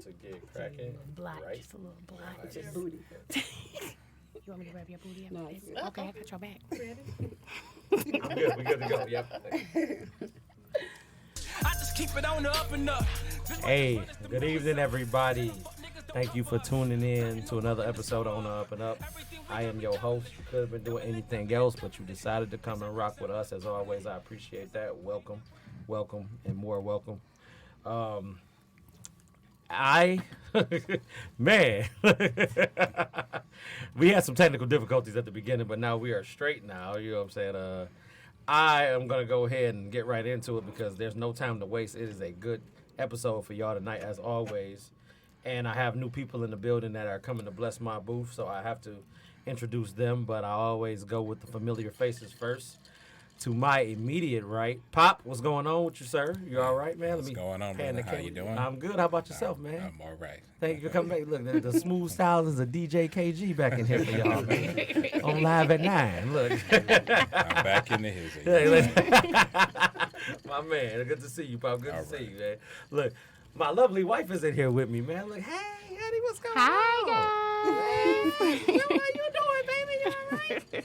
to get cracking. Black, Right? just a little black. Just Just, booty. you want me to rub your booty up? No, It's- it's- okay, I got your back. I'm good. We good to go. Yep. I just keep it on the up and up. Hey, good evening, everybody. Thank you for tuning in to another episode on the Up and Up. I am your host. You could have been doing anything else, but you decided to come and rock with us. As always, I appreciate that. Welcome, and more welcome. Man, we had some technical difficulties at the beginning, but now we are straight now. You know what I'm saying? I am going to go ahead and get right into it because there's no time to waste. It is a good episode for y'all tonight, as always. And I have new people in the building that are coming to bless my booth, so I have to introduce them, but I always go with the familiar faces first. To my immediate right, Pop, what's going on with you, sir? You all right, man? What's going on, brother? How you doing? I'm good. How about yourself, man? I'm all right. Thank you for coming back. Look, the smooth styles of DJ KG back in here for y'all, man. On Live at 9. Look. I'm back in the hills. My man, good to see you, Pop. Good All to see right. you, man. Look, my lovely wife is in here with me, man. Look, hey, honey, what's going on? Hi, guys. Hey, how you doing, baby? You all right?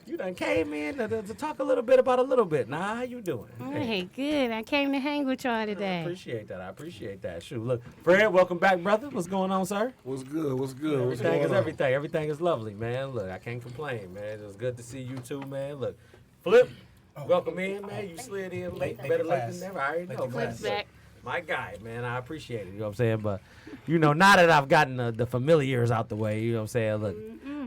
You done came in to talk a little bit about a little bit. Nah, how you doing? Hey, good. I came to hang with y'all I today. appreciate that. I appreciate that. Shoot, look, Fred, welcome back, brother. What's going on, sir? What's good? What's good? What's Everything going is on? everything. Everything is lovely, man. Look, I can't complain, man. It's good to see you too, man. Look, Flip, welcome in, man. You slid in late, better late than never. I already know, man. Flip's back. My guy, man. I appreciate it. You know what I'm saying? But, you know, now that I've gotten the familiars out the way, you know what I'm saying? Look,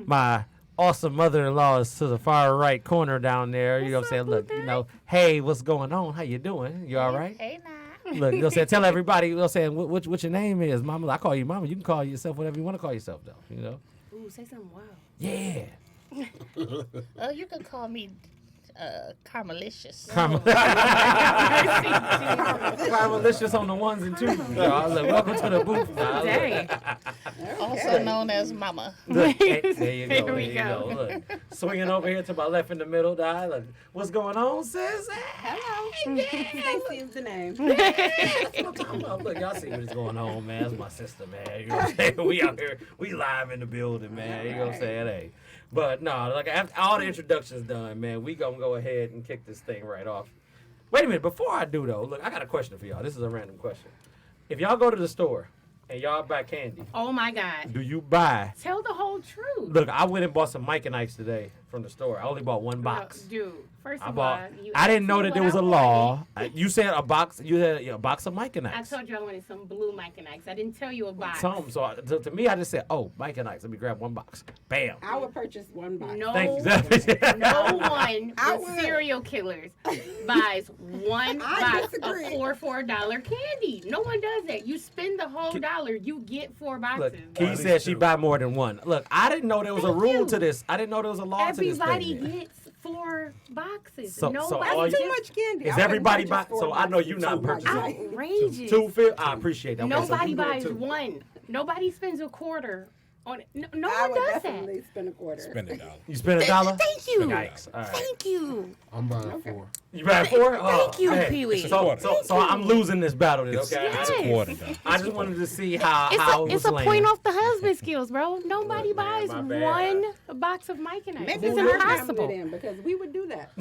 my awesome mother-in-law is to the far right corner down there. You know what I'm saying? Look, you know, hey, what's going on? How you doing? You all right? Hey, nah. Look, you know what I'm saying? Tell everybody, you know what I'm saying, what your name is, mama. I call you mama. You can call yourself whatever you want to call yourself, though, you know? Ooh, say something wild. Yeah. You can call me Carmelicious. Carmelicious on the ones and twos. Look, welcome to the booth. Now. Dang. Also known as Mama. Look, hey, there you go. There There we you go. go. Look, swinging over here to my left in the middle. Look, what's going on, sis? Hello. Stacy is the name. That's what I'm talking about. Look, y'all see what's going on, man. That's my sister, man. You know what I'm saying? We out here, we live in the building, man. You know what I'm saying? Hey. But no, like after all the introductions done, man, we gonna go ahead and kick this thing right off. Wait a minute, before I do though, look, I got a question for y'all. This is a random question. If y'all go to the store and y'all buy candy, Oh, my God. do you buy? Tell the whole truth. Look, I went and bought some Mike and Ike's today from the store. I only bought one box. Dude, first I of bought. all, you I didn't asked know me that there what was a I law. wanted. You said a box. You had a box of Mike and I Ike's. told you I wanted some blue Mike and Ike's. I didn't tell you a box. To me, I just said, "Oh, Mike and Ike's. Let me grab one box." Bam. I would purchase one box. No, Thank you. no one I with would. serial killers buys one I box disagree. of $4 candy. No one does that. You spend the whole dollar, you get 4 boxes. Look, Key said she buy more than one. Look, I didn't know there was a Thank rule you. to this. I didn't know there was a law to this Everybody thing. gets 4 boxes. So Nobody all That's you- too much candy. Is I wouldn't everybody purchase buy? 4 So I know you boxes not of Mike purchasing. and Ike. outrageous. Two feel. I appreciate that. Okay, so Nobody you do it buys too. one. Nobody spends a quarter on it. No I one would does that. definitely spend a quarter. Spend $1. You spend $1. Thank you. Yikes! All right. Thank you. I'm buying 4. You buy 4? Thank you, man. Pee-wee. So I'm losing this battle, then, okay? Yes. It's a quarter, though. I just wanted to see how it It's was a laying. point off the husband skills, bro. Nobody Look, man, buys my bad. one box of Mike and Ike's. Maybe It's it's our impossible. family then, because we would do that.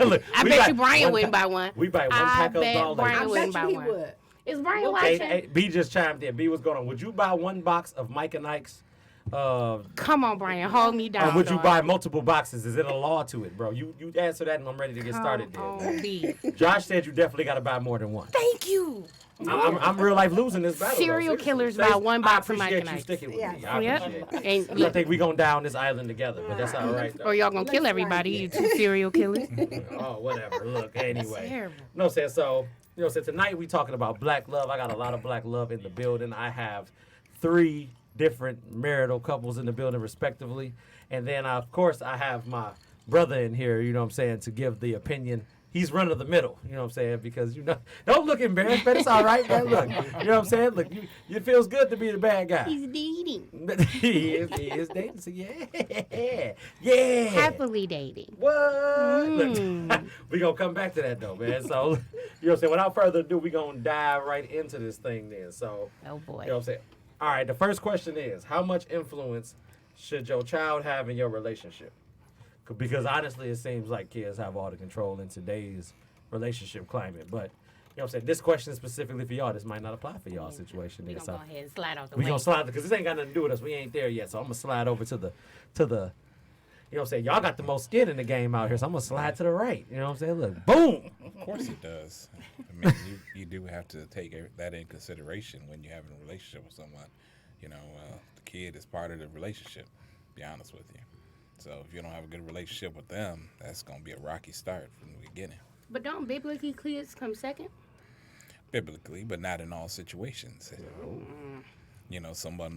Look, I we bet buy you Brian one wouldn't pa- buy one. We buy one I pack of bet dollars. Brian I wouldn't bet buy you he one. would. Is Brian Hey, watching? Hey, B just chimed in. B was going on. Would you buy one box of Mike and Ike's? Come on, Brian, hold me down. Or would you dog. buy multiple boxes? Is it a law to it, bro? You answer that and I'm ready to get started Come there. on, B. Josh said you definitely got to buy more than one. Thank you. I'm real life losing this battle. though, Serial seriously. killers Stacey, buy one box I of Mike appreciate and you Ike's. sticking with me. Yeah. I Yep. appreciate it. And I think we going down this island together, but that's all right. Though. or y'all gonna kill Let's everybody, like you it. two serial killers. Oh, whatever. Look, anyway. Terrible. No, saying so. You know, so tonight we talking about black love. I got a lot of black love in the building. I have 3 different marital couples in the building, respectively, and then of course I have my brother in here. You know what I'm saying, to give the opinion he's run of the middle. You know what I'm saying? Because don't look embarrassed, man. It's all right, man. Look, you know what I'm saying? Look, it feels good to be the bad guy. He's dating. he is dating. So yeah. Happily dating. What? Look, we gonna come back to that though, man. So you know what I'm saying? Without further ado, we gonna dive right into this thing then. So Oh boy. you know what I'm saying? All right, the first question is, how much influence should your child have in your relationship? Because honestly, it seems like kids have all the control in today's relationship climate. But, you know what I'm saying, this question is specifically for y'all. This might not apply for y'all situation. We're There, going to go ahead and slide out the we way. going to slide, because this ain't got nothing to do with us. We ain't there yet. So I'm going to slide over to the, you know what I'm saying, y'all got the most skin in the game out here. So I'm going to slide to the right. You know what I'm saying? Look, boom. Of course it does. I mean, you do have to take that in consideration when you're having a relationship with someone. You know, the kid is part of the relationship, to be honest with you. So if you don't have a good relationship with them, that's going to be a rocky start from the beginning. But don't biblically kids come second? Biblically, but not in all situations. You know,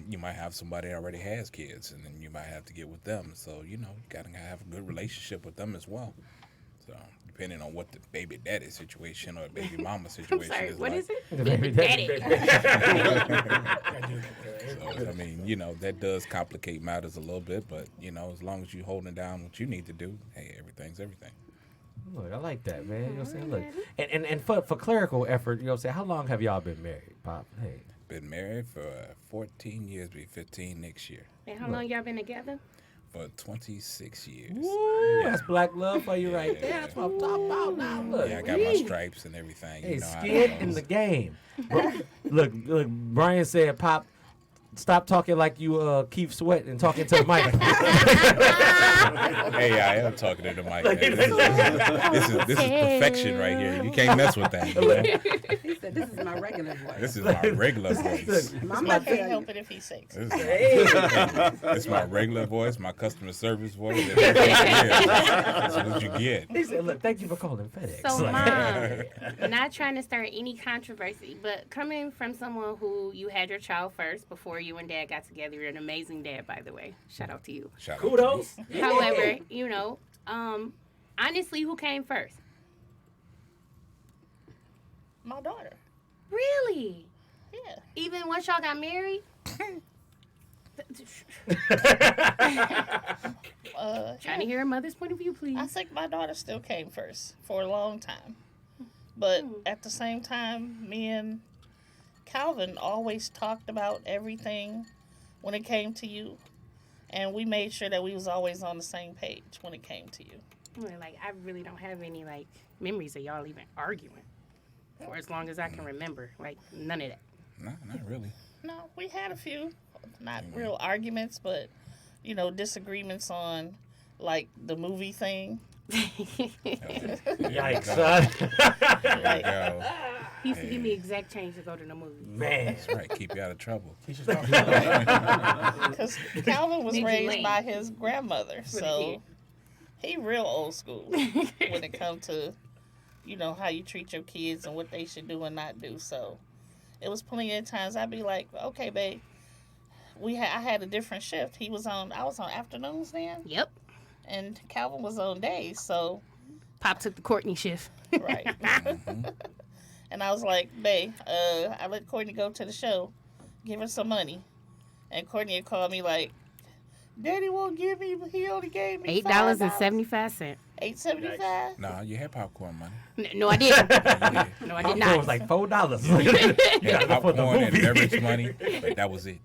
you might have somebody that already has kids, and then you might have to get with them. So, you know, you got to have a good relationship with them as well. So, depending on what the baby daddy situation or baby mama situation I'm sorry, is what like. is it? The baby daddy. So, I mean, you know, that does complicate matters a little bit, but, you know, as long as you're holding down what you need to do, hey, everything's everything. Look, I like that, man. You know what I'm saying? Look, and for clerical effort, you know what I'm saying, how long have y'all been married, Pop? Hey. Been married for 14 years, be 15 next year. And how long y'all been together? For 26 years. Woo, that's black love for you right there. That's what I'm talking about now. Look. Yeah, I got my stripes and everything. Hey, You know, skin in the game. Look, Brian said, Pop, stop talking like you Keith Sweat and talking to the mic. Hey, I am talking to the mic. This is perfection right here. You can't mess with that. You know? He said, "This is my regular voice." This is my regular voice. Mama I can't tell help you. it if he's six. This is my regular voice, my customer service voice. That's what you get. He said, look, thank you for calling FedEx. So, Like- Mom, not trying to start any controversy, but coming from someone who you had your child first before you and Dad got together, you're an amazing dad, by the way. Shout out to you. Shout out to Kudos. me. However, you know, honestly, who came first? My daughter. Really? Yeah. Even once y'all got married? Trying to hear a mother's point of view, please. I think my daughter still came first for a long time. But at the same time, me and Calvin always talked about everything when it came to you. And we made sure that we was always on the same page when it came to you. Like, I really don't have any, like, memories of y'all even arguing for as long as I can remember. Like, none of that. No, not really. No, we had a few, not real arguments, but, you know, disagreements on, like, the movie thing. Yikes, son. There you go. He used to give me exact change to go to the movie. Man. That's right. Keep you out of trouble. Because Calvin was Made you raised late. by his grandmother, so he real old school when it comes to, you know, how you treat your kids and what they should do and not do. So it was plenty of times I'd be like, okay, babe, I had a different shift. I was on afternoons then, Yep. and Calvin was on days. So Pop took the Courtney shift. right. And I was like, babe, I let Courtney go to the show, give her some money, and Courtney had called me like, Daddy won't give me, he only gave me $8.75. $8.75. No, you had popcorn money. No, I didn't. Yeah. No, I Popcorn did not. was like $4. You You had gotta go for the popcorn and movie. beverage money, but that was it.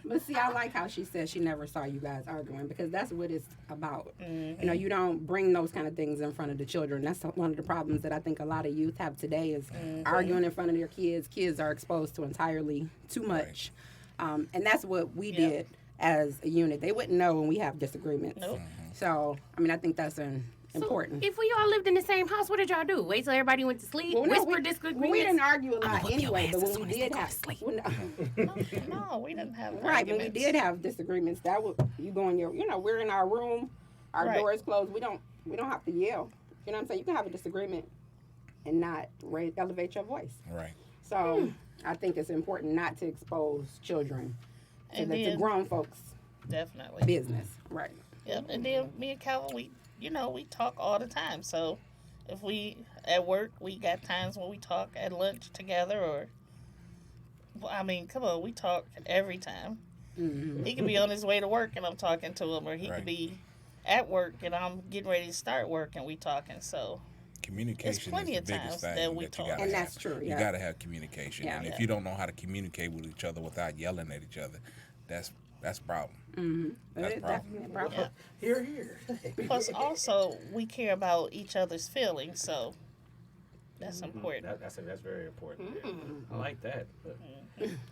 But see, I like how she said she never saw you guys arguing, because that's what it's about. You know, you don't bring those kind of things in front of the children. That's one of the problems that I think a lot of youth have today is arguing in front of their kids. Kids are exposed to entirely too much. And that's what we did as a unit. They wouldn't know when we have disagreements. Nope. So, I mean, I think that's important. So if we all lived in the same house, what did y'all do? Wait till everybody went to sleep? Whisper disagreements? we didn't argue a lot anyway, but when we did have, No, we didn't have right, when we arguments. did have disagreements, that was you go in your, you know, we're in our room, our Right. doors closed. We don't have to yell. You know what I'm saying? You can have a disagreement and not elevate your voice. Right. So I think it's important not to expose children to And the then- grown folks' Definitely. business. Right. Yep. And then me and Calvin, we talk all the time. So If we at work, we got times when we talk at lunch together, or I mean, come on, we talk every time. Mm-hmm. He could be on his way to work and I'm talking to him, or he Right. could be at work and I'm getting ready to start work and we talking. So Communication plenty is the of biggest times thing that we you talk. gotta And have. that's true, You yeah. gotta have communication, Yeah. and if Yeah. you don't know how to communicate with each other without yelling at each other, that's a problem. Mm-hmm. That's It's problem. definitely a problem. Yeah. Here. Plus, also, we care about each other's feelings, so that's important. That's very important. I like that. But,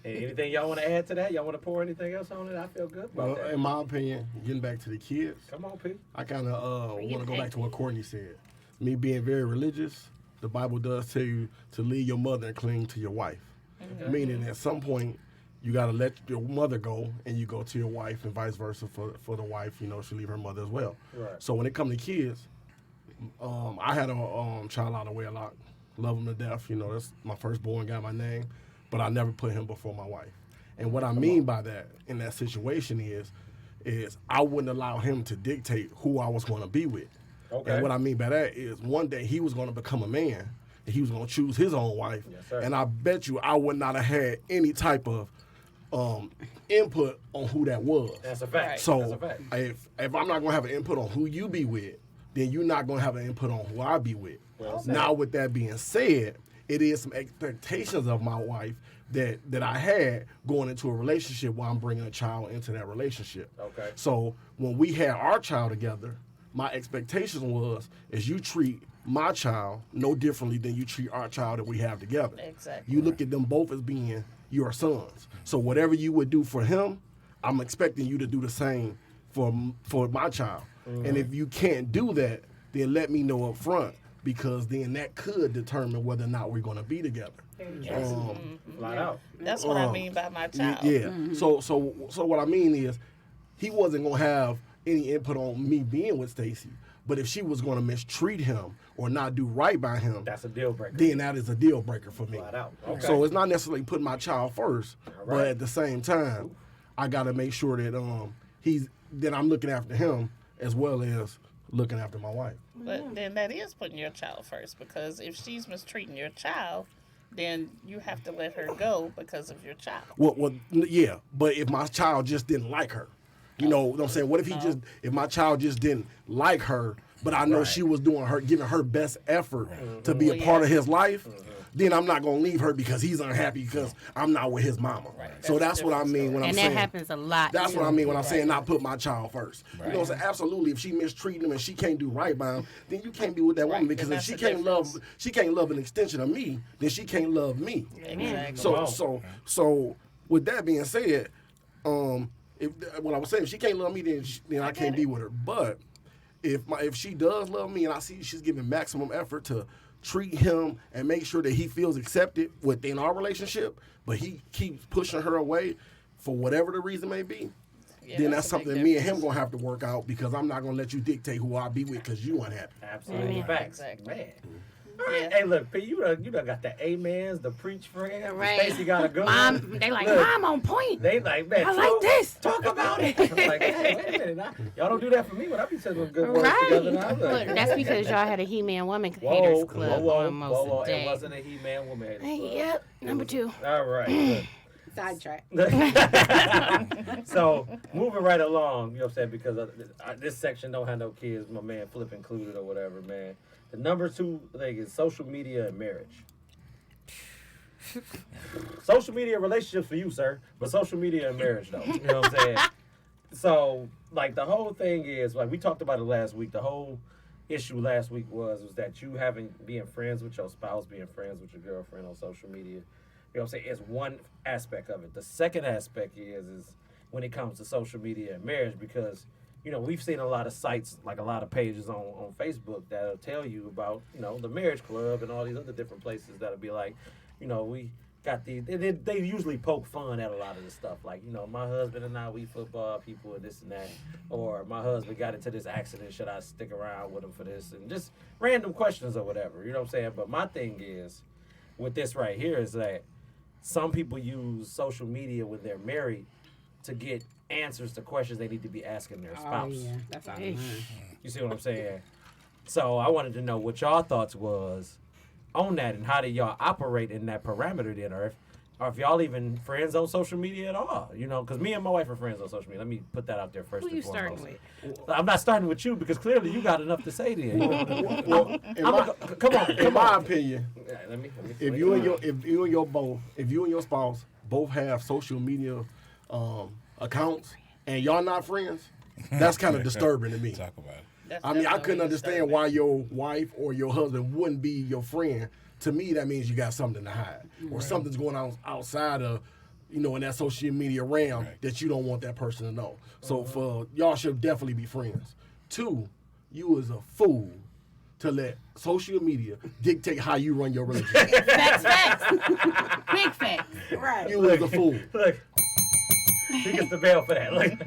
anything y'all want to add to that? Y'all want to pour anything else on it? I feel good about Well, that. in my opinion, getting back to the kids, Come on, P. I kind of Bring want it to go back back. to what Courtney said. Me being very religious, the Bible does tell you to leave your mother and cling to your wife. Meaning at some point, you got to let your mother go and you go to your wife, and vice versa for the wife, she'll leave her mother as well. Right. So when it comes to kids, I had a child out of wedlock. Love him to death. That's my firstborn, got my name, but I never put him before my wife. And what I mean by that in that situation is I wouldn't allow him to dictate who I was going to be with. Okay. And what I mean by that is one day he was going to become a man and he was going to choose his own wife. Yes, sir. And I bet you I would not have had any type of input on who that was. That's a fact. Right. So That's a fact. if I'm not going to have an input on who you be with, then you're not going to have an input on who I be with. Well said. Now, with that being said, it is some expectations of my wife that I had going into a relationship while I'm bringing a child into that relationship. Okay. So when we had our child together, my expectation is you treat my child no differently than you treat our child that we have together. Exactly. You look at them both as being your sons. So whatever you would do for him, I'm expecting you to do the same for my child. And if you can't do that, then let me know up front, because then that could determine whether or not we're going to be together. Flat out. That's what I mean by my child. Yeah. So what I mean is, he wasn't gonna have any input on me being with Stacy. But if she was gonna mistreat him or not do right by him, That's a deal breaker. then that is a deal breaker for me. Flat out. Okay. So it's not necessarily putting my child first, All but right. at the same time, I gotta make sure that I'm looking after him as well as looking after my wife. But then that is putting your child first, because if she's mistreating your child, then you have to let her go because of your child. Well, yeah, but if my child just didn't like her, you know what I'm saying? What if if my child just didn't like her, but I know she was giving her best effort to be a Well, part yeah. of his life, then I'm not gonna leave her because he's unhappy because I'm not with his mama. Right. So That's that's a what I different mean when I'm And saying. that happens a lot. That's too. what I mean when I'm saying not put my child first. You know what I'm Right. saying? Absolutely. If she mistreating him and she can't do right by him, then you can't be with that woman, Right, because then if she that's the can't love an extension of me, then she can't love me. Exactly. So Wow. so with that being said, if what I was saying, if she can't love me, then I can't be with her. But if she does love me and I see she's giving maximum effort to treat him and make sure that he feels accepted within our relationship, but he keeps pushing her away for whatever the reason may be, Yeah, then that's that's a big something me and him difference. gonna have to work out, because I'm not gonna let you dictate who I be with because you unhappy. Absolutely. Mhm. Facts. Exactly. Man. Yeah. Hey, look, P, you done got the amens, the preach friend. Right. Stacy got a good Mom, one. they like, Look, Mom on point. They like, man, I like this. Talk about it. I'm like, hey, wait a minute. Now, y'all don't do that for me when I be telling them good words Right. together. Now. I'm Look, like, that's because y'all had a He-Man Woman whoa, Haters Club whoa, on most whoa. of the It day. wasn't a He-Man woman haters club. Hey, yep, number 2. All right. Sidetrack. Good. So, moving right along, you know what I'm saying, because this section don't have no kids, my man Flip included or whatever, man. The number 2 thing is social media and marriage. Social media relationships for you, sir, but social media and marriage, though. You know what I'm saying? So, like, the whole thing is, like, we talked about it last week. The whole issue last week was that you being friends with your spouse, being friends with your girlfriend on social media, you know what I'm saying, is one aspect of it. The second aspect is when it comes to social media and marriage, because, you know, we've seen a lot of sites, like a lot of pages on Facebook that'll tell you about, you know, the marriage club and all these other different places that'll be like, you know, we got these, they usually poke fun at a lot of this stuff. Like, you know, my husband and I, we football people and this and that. Or my husband got into this accident, should I stick around with him for this? And just random questions or whatever, you know what I'm saying? But my thing is, with this right here, is that some people use social media when they're married to get answers to questions they need to be asking their Oh spouse. yeah, that's all. Hey. You see what I'm saying? So I wanted to know what y'all thoughts was on that, and how did y'all operate in that parameter then, or if y'all even friends on social media at all, you know? Because me and my wife are friends on social media. Let me put that out there first. Who you starting with? I'm not starting with you because clearly you got enough to say then. Well, in my opinion, Yeah, let me if you and your spouse both have social media accounts and y'all not friends, that's kind of disturbing to me. Talk about it. That's I mean, I couldn't definitely understand disturbing. why your wife or your husband wouldn't be your friend. To me, that means you got something to hide, or something's going on outside of, in that social media realm that you don't want that person to know. So for y'all should definitely be friends. 2, you is a fool to let social media dictate how you run your relationship. Facts. Big facts. Right. You is a fool. Look, he gets the bail for that. Like,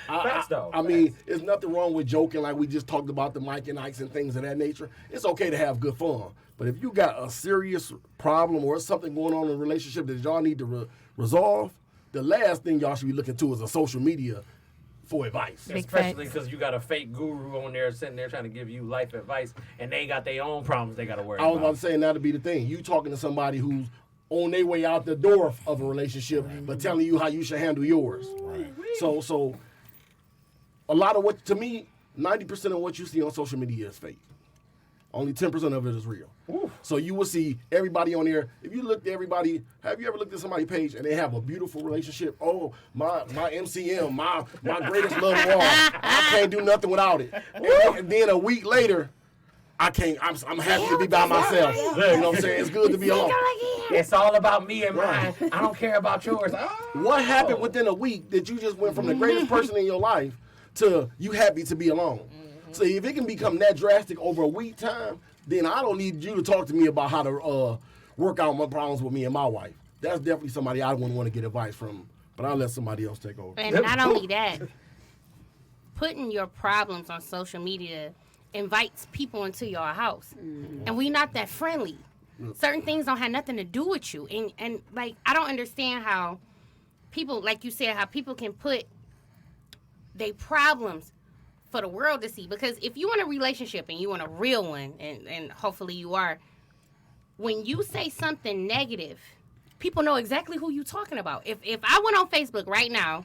facts though. I mean, there's nothing wrong with joking like we just talked about the Mike and Ikes and things of that nature. It's okay to have good fun. But if you got a serious problem or something going on in a relationship that y'all need to resolve, the last thing y'all should be looking to is a social media for advice. Big Especially facts. because you got a fake guru on there sitting there trying to give you life advice, and they got their own problems they got to worry I was about about. to say, and that'll be the thing. You talking to somebody who's on their way out the door of a relationship, but telling you how you should handle yours. Right. So a lot of what, to me, 90% of what you see on social media is fake. Only 10% of it is real. So you will see everybody on there. If you look at everybody, have you ever looked at somebody's page and they have a beautiful relationship? Oh, my MCM, my greatest love of all. I can't do nothing without it. And then a week later, I'm happy to be by myself. You know what I'm saying? It's good to be alone. It's all about me and mine. I don't care about yours. Oh. What happened within a week that you just went from the greatest person in your life to you happy to be alone? So if it can become that drastic over a week time, then I don't need you to talk to me about how to work out my problems with me and my wife. That's definitely somebody I wouldn't want to get advice from, but I'll let somebody else take over. And not only that, putting your problems on social media invites people into your house. And we not that friendly. Certain things don't have nothing to do with you. And like, I don't understand how people, like you said, how people can put their problems for the world to see. Because if you want a relationship and you want a real one, and hopefully you are, when you say something negative, people know exactly who you talking about. If I went on Facebook right now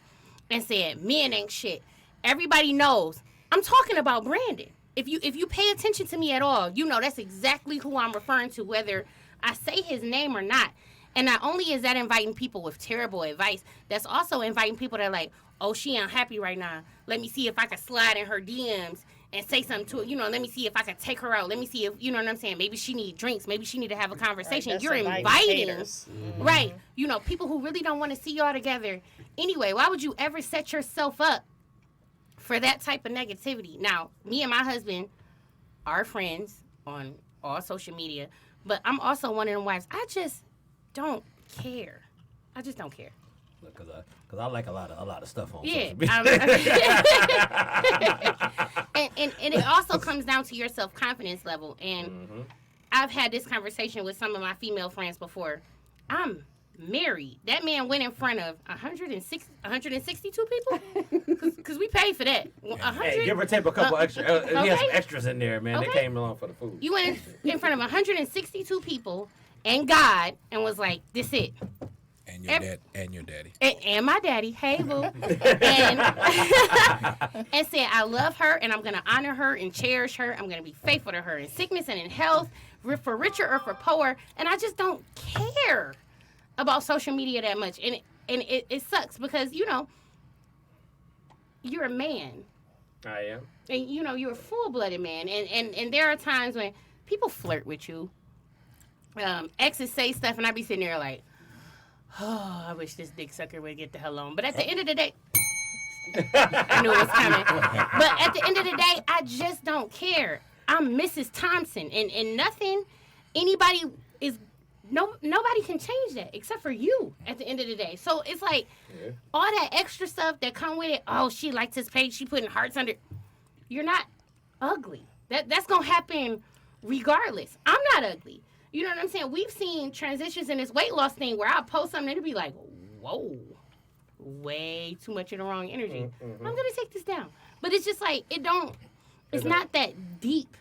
and said, men ain't shit, everybody knows I'm talking about Brandon. If you pay attention to me at all, you know that's exactly who I'm referring to, whether I say his name or not. And not only is that inviting people with terrible advice, that's also inviting people that are like, oh, she unhappy right now. Let me see if I can slide in her DMs and say something to her. Let me see if I can take her out. Let me see if, you know what I'm saying? Maybe she need drinks. Maybe she need to have a conversation. Right, You're inviting inviting, haters. right, people who really don't want to see y'all together. Anyway, why would you ever set yourself up for that type of negativity? Now, me and my husband are friends on all social media, but I'm also one of them wives. I just don't care. I just don't care. Because I like a lot of stuff on Yeah. social media. And it also comes down to your self-confidence level. And I've had this conversation with some of my female friends before. I'm married. That man went in front of 162 people? Because we paid for that. 100? Hey, give or take a couple extra. He had some okay. extras in there, man. They Okay. came along for the food. You went in front of 162 people and God and was like, this it. And your dad and your daddy. And my daddy, hey boo, and said, I love her and I'm gonna honor her and cherish her. I'm gonna be faithful to her in sickness and in health, for richer or for poor. And I just don't care about social media that much. And it sucks because you're a man. I am. And you're a full-blooded man. And there are times when people flirt with you. Exes say stuff and I be sitting there like, oh, I wish this dick sucker would get the hell on. But at the end of the day, I knew it was coming. But at the end of the day, I just don't care. I'm Mrs. Thompson, and nothing, nobody can change that except for you at the end of the day. So it's like all that extra stuff that come with it. Oh, she likes his page. She putting hearts under. You're not ugly. That's gonna happen regardless. I'm not ugly. You know what I'm saying? We've seen transitions in this weight loss thing where I'll post something and it'll be like, whoa, way too much of the wrong energy. I'm going to take this down. But it's just like, it's not that deep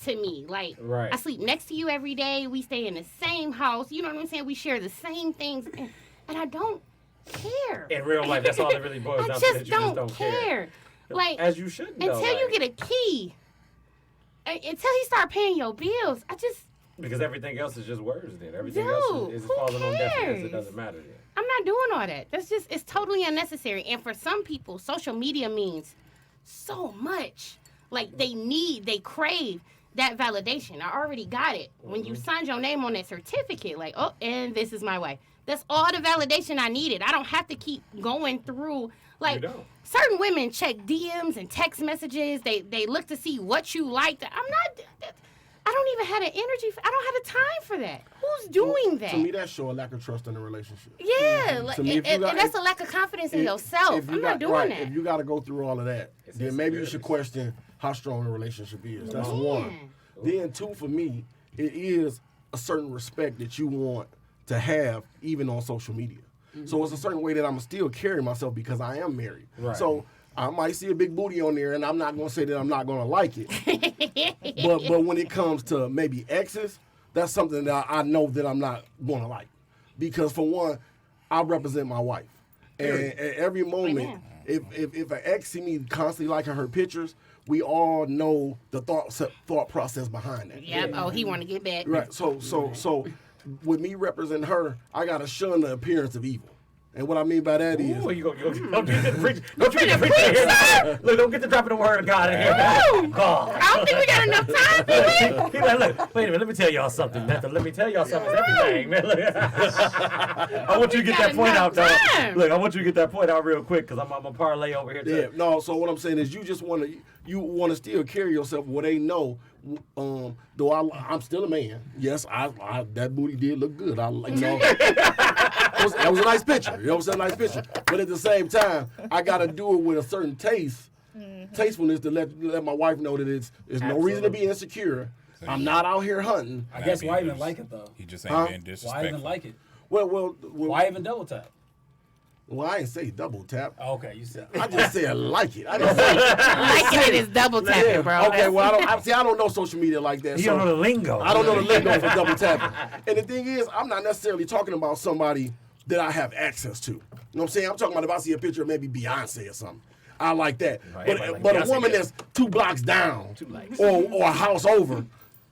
to me. Like, Right. I sleep next to you every day. We stay in the same house. You know what I'm saying? We share the same things. And I don't care. In real life, that's all that really boils I down to. just That you just don't care. Like, as you should know. until you get a key, until you start paying your bills, because everything else is just words. Then everything Dude, else is who falling on deaf ears. cares? It doesn't matter. Then. I'm not doing all that. It's totally unnecessary. And for some people, social media means so much. Like, they crave that validation. I already got it. When you signed your name on that certificate, like, oh, and this is my wife. That's all the validation I needed. I don't have to keep going through. Like, certain women check DMs and text messages. They look to see what you like. I don't even have the energy. I don't have the time for that. Who's doing that? To me, that shows a lack of trust in the relationship. Yeah, To me, and that's a lack of confidence in yourself. I'm not doing that. If you got to go through all of that, then maybe you should question how strong the relationship is. That's one. Then two, for me, it is a certain respect that you want to have even on social media. So it's a certain way that I'm still carry myself because I am married. Right. So I might see a big booty on there, and I'm not going to say that I'm not going to like it. but when it comes to maybe exes, that's something that I know that I'm not going to like. Because for one, I represent my wife. And at every moment, if an ex see me constantly liking her pictures, we all know the thought process behind that. Yep. Oh, he want to get back. Right. So with me representing her, I got to shun the appearance of evil. And what I mean by that is... Ooh, don't get the preacher. Don't you get the preacher. Look, don't get the dropping the word of God in here. God. I don't think we got enough time for it. He's like, look, wait a minute, let me tell y'all something. Let me tell y'all something. It's everything, man. Look. I want you to get that point out, though. Look, I want you to get that point out real quick, because I'm a parlay over here, too. Yeah, no, so what I'm saying is you just want to still carry yourself where they know, though I'm still a man. Yes, I that booty did look good. That was a nice picture. You know what I'm saying? Nice picture. But at the same time, I got to do it with a certain tastefulness to let my wife know that there's no reason to be insecure. So I'm not out here hunting. I guess why even like it, though? He just ain't being disrespectful. Why even like it? Well, why even double tap? Well, I ain't say double tap. Oh, okay, you said. I just said like it. I didn't say Liking it is double tapping, bro. Okay, well, I don't know social media like that. You don't know the lingo. I don't know the lingo for double tapping. And the thing is, I'm not necessarily talking about somebody that I have access to. You know what I'm saying? I'm talking about if I see a picture of maybe Beyonce or something. I like that. Right, but a woman that's 2 blocks down or a house over,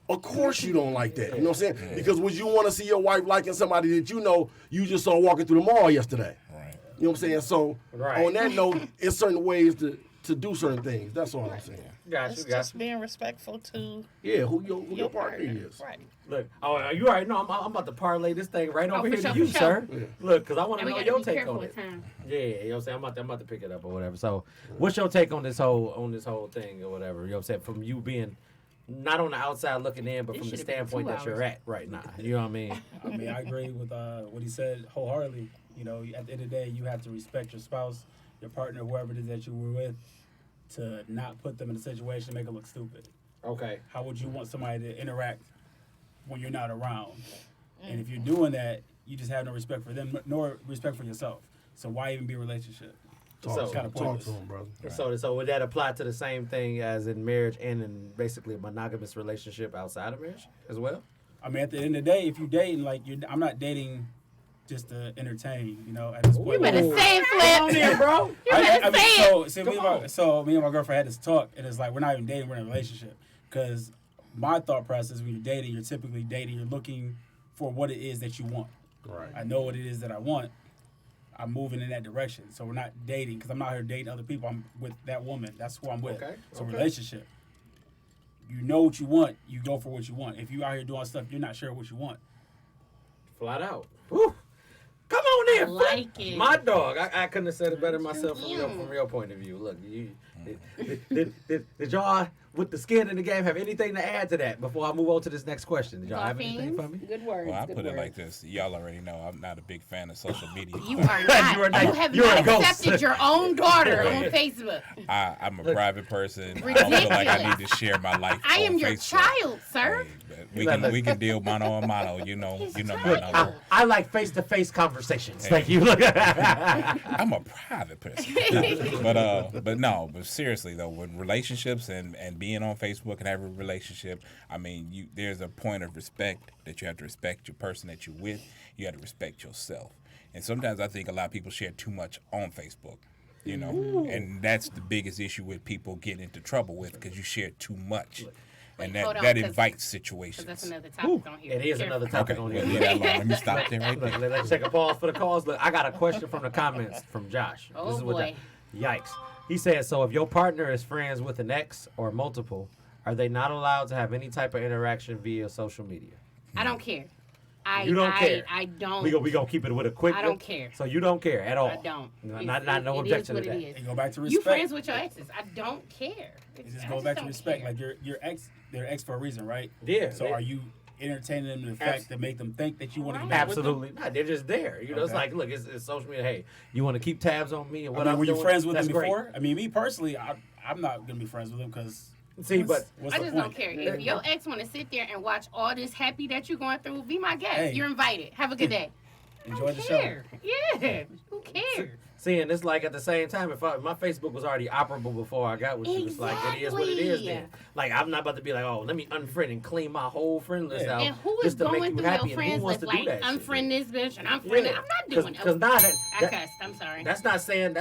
of course you don't like that. You know what I'm saying? Yeah. Because would you want to see your wife liking somebody that you know you just saw walking through the mall yesterday? Right. You know what I'm saying? So on that note, it's certain ways to do certain things. That's all I'm saying. It's just being respectful to who your partner is. Right. Look, you already know I'm about to parlay this thing right over here to you, sir. Yeah. Look, because I want to know your take on it. Yeah, you know what I'm saying? I'm about to pick it up or whatever. So, what's your take on this whole thing or whatever? You know what I'm saying? From you being not on the outside looking in, but from the standpoint that you're at right now. You know what I mean? I agree with what he said wholeheartedly. You know, at the end of the day, you have to respect your spouse, your partner, whoever it is that you were with, to not put them in a situation to make them look stupid. Okay. How would you want somebody to interact when you're not around? And if you're doing that, you just have no respect for them, nor respect for yourself. So why even be a relationship? Talk to him, brother. Right. So would that apply to the same thing as in marriage and in basically a monogamous relationship outside of marriage as well? I mean, at the end of the day, if you're dating, I'm not dating just to entertain, you know, at this point. You better say it, Flip. Bro. You better say it. So me and my girlfriend had this talk, and it's like, we're not even dating, we're in a relationship. Because my thought process, when you're dating, you're typically dating, you're looking for what it is that you want. Right. I know what it is that I want. I'm moving in that direction. So we're not dating, because I'm not here dating other people. I'm with that woman. That's who I'm with. It's a relationship. You know what you want, you go for what you want. If you out here doing stuff, you're not sure what you want. Flat out. Woo. Come on in, I like it. My dog. I couldn't have said it better myself from your point of view. Look, did y'all with the skin in the game have anything to add to that before I move on to this next question? Did y'all have anything for me? Good words. Well, I put it like this. Y'all already know I'm not a big fan of social media. You are not. You have not accepted your own daughter on Facebook. I'm a private person. Ridiculous. I don't feel like I need to share my life I am on your Facebook. child, sir. We can deal mano a mano. You know my number. I like face-to-face conversations. Thank you. I'm a private person. But seriously though, with relationships and being on Facebook and having a relationship, I mean, there's a point of respect that you have to respect your person that you're with. You have to respect yourself. And sometimes I think a lot of people share too much on Facebook. You know, and that's the biggest issue with people getting into trouble with, because you share too much. And that invites situations. That's another topic on here. It is another topic on here. Let me stop there right there. Let's take a pause for the calls. Look, I got a question from the comments from Josh. Oh, boy. Yikes. He said, so if your partner is friends with an ex or multiple, are they not allowed to have any type of interaction via social media? I don't care. You don't care. I don't. We gonna keep it with a quick. I don't care. So you don't care at all. I don't. No objection to that. It go back to respect. You friends with your exes? I don't care. It just goes back to respect. Like your ex, they're ex for a reason, right? Yeah. So are you entertaining them to the fact that make them think that you want to get back Absolutely with them? not. They're just there. You know, it's like, look, it's social media. Hey, you want to keep tabs on me and what were you doing? friends with That's them great. before? I mean, me personally, I'm not gonna be friends with them because. See, but I just don't care. If your ex want to sit there and watch all this happy that you're going through, be my guest. Hey. You're invited. Have a good day. Enjoy the show. Yeah. Who cares? See, and it's like at the same time, if my Facebook was already operable before I got with you, it's like it is what it is. Then, like I'm not about to be like, oh, let me unfriend and clean my whole friend list out. And who is just to going make you through happy, your and who friends wants list to do like that unfriend this bitch and unfriend Yeah. it? I'm not doing it. Because now I cussed. I'm sorry. That's not saying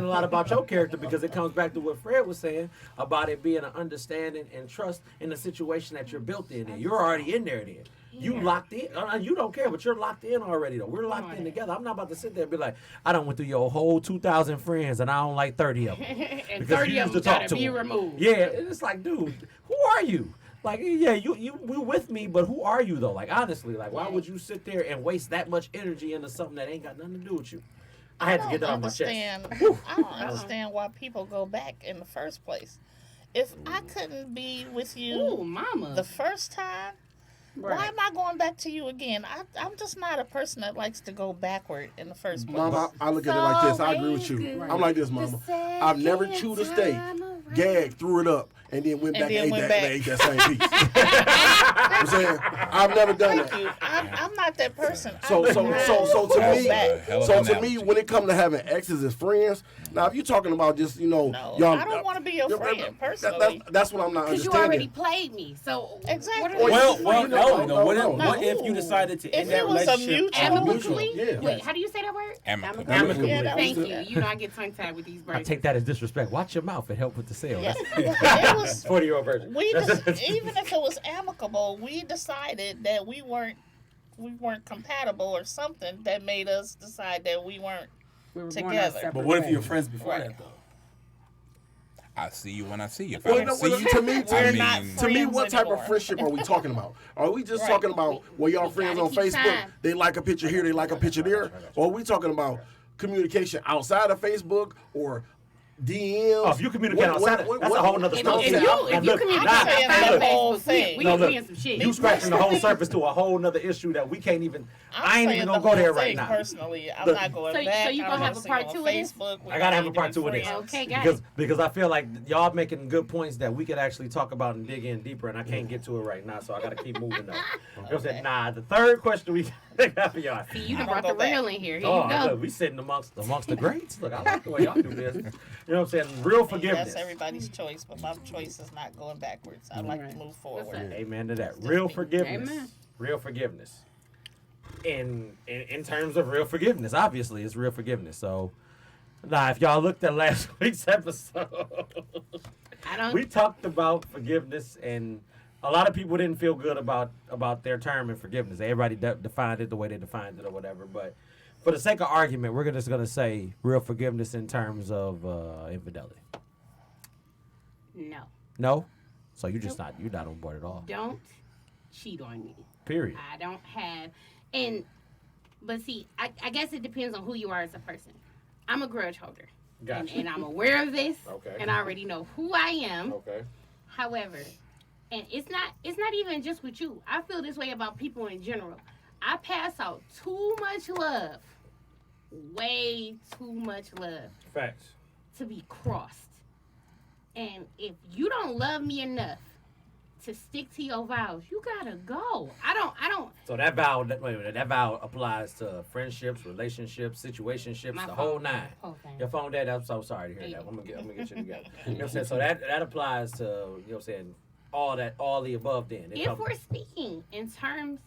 a lot about your character, because it comes back to what Fred was saying about it being an understanding and trust in the situation that you're built in. And you're already in there then. You locked in. You don't care, but you're locked in already though. We're locked in together. I'm not about to sit there and be like, I done went through your whole 2,000 friends and I don't like 30 of them. And Because 30 you of used them to talk gotta to be them. removed. Yeah, and it's like, dude, who are you? Like, yeah, we with me, but who are you though? Like, honestly, like, why would you sit there and waste that much energy into something that ain't got nothing to do with you? I had to get that off my chest. I don't understand why people go back in the first place. If I couldn't be with you mama. the first time, why am I going back to you again? I'm just not a person that likes to go backward in the first place. Mama, I look at it like this. I agree with you. I'm like this, Mama. I've never chewed a steak, gagged, threw it up, and then went back and ate that same piece. I'm saying I've never done that. I'm not that person. So to me, when it comes to having exes as friends, now if you're talking about just y'all, I don't want to be your friend personally. That's what I'm not Because you understanding. already played me, so exactly. No. What if you decided to end that relationship amicably? Yeah. Wait, how do you say that word? Amicably. Yeah, Thank you. You know I get tongue tied with these I words. take that as disrespect. Watch your mouth. It helped with the sale. Yeah. It was 40-year-old version. even if it was amicable, we decided that we weren't compatible or something that made us decide that we weren't together. But what if you're friends before that though? I see you when I see you. If Well, I don't see you, to me, what type of friendship are we talking about? Are we just talking about y'all friends on Facebook? time. They like a picture here, they like a picture there, or are we talking about communication outside of Facebook or DMs? Oh, if you communicate outside, that's a whole nother story. If you communicate outside of Facebook, we agreeing some shit. You scratching the whole surface to a whole nother issue that we can't even. I ain't even gonna go there right now. Personally, I'm not going back. So you gonna have a part 2 of this? I gotta have a part 2 of this. Okay, got it. Because I feel like y'all making good points that we could actually talk about and dig in deeper, and I can't get to it right now, so I gotta keep moving though. You know what I'm saying? Nah, the third question we got for y'all. See, you done brought the real in here. Here Oh, you go. look, we sitting amongst the greats. Look, I like the way y'all do this. You know what I'm saying? Real forgiveness. That's everybody's choice, but my choice is not going backwards. I like to move forward. Amen to that. Real forgiveness. Amen. Real forgiveness. In terms of real forgiveness, obviously, it's real forgiveness. So, now, if y'all looked at last week's episode, we talked about forgiveness, and a lot of people didn't feel good about their term in forgiveness. Everybody defined it the way they defined it or whatever. But for the sake of argument, we're just going to say real forgiveness in terms of infidelity. No. No? So you're not on board at all. Don't cheat on me. Period. I don't have, but see, I guess it depends on who you are as a person. I'm a grudge holder. Gotcha. And I'm aware of this. Okay. And I already know who I am. Okay. However, and it's not even just with you. I feel this way about people in general. I pass out too much love. Way too much love. Facts. To be crossed. And if you don't love me enough to stick to your vows, you gotta go. I don't. So that vow, that vow applies to friendships, relationships, situationships, My the phone. whole nine. Whole thing. Your phone dead. I'm so sorry to hear that. I'm gonna get you together. You know what I'm saying? So that applies to, you know what I'm saying, all the above. Then If we're speaking in terms